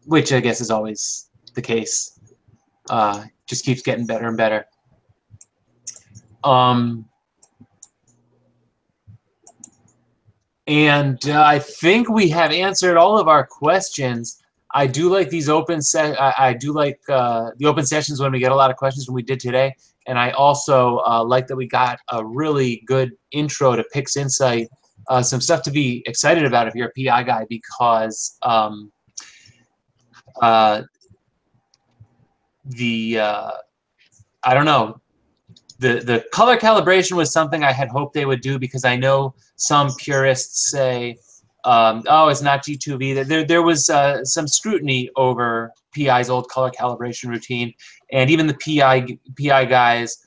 which I guess is always the case. Just keeps getting better and better. And I think we have answered all of our questions. I do like these open the open sessions when we get a lot of questions, when we did today. And I also like that we got a really good intro to Pix Insight, some stuff to be excited about if you're a PI guy, because I don't know, the color calibration was something I had hoped they would do, because I know some purists say, oh, it's not G2V. There was some scrutiny over PI's old color calibration routine, and even the PI guys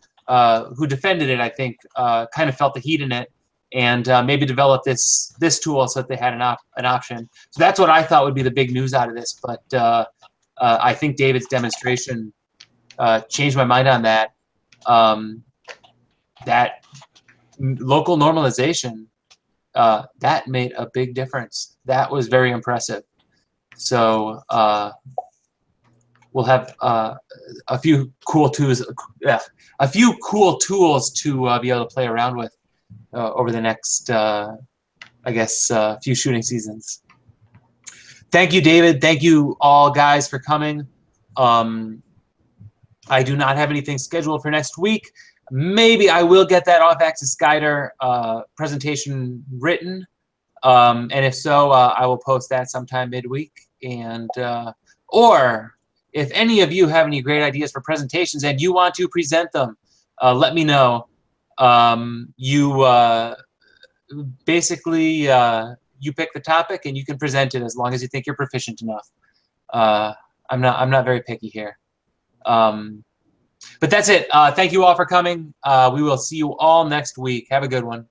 who defended it, I think, kind of felt the heat in it, and maybe developed this tool so that they had an option. So that's what I thought would be the big news out of this, but I think David's demonstration changed my mind on that. That local normalization, that made a big difference. That was very impressive. So we'll have a few cool tools, to be able to play around with over the next, I guess, few shooting seasons. Thank you, David. Thank you all guys for coming. I do not have anything scheduled for next week. Maybe I will get that off-axis guider presentation written, and if so, I will post that sometime midweek. And or if any of you have any great ideas for presentations and you want to present them, let me know. Basically, you pick the topic and you can present it as long as you think you're proficient enough. I'm not very picky here. But that's it. Thank you all for coming. We will see you all next week. Have a good one.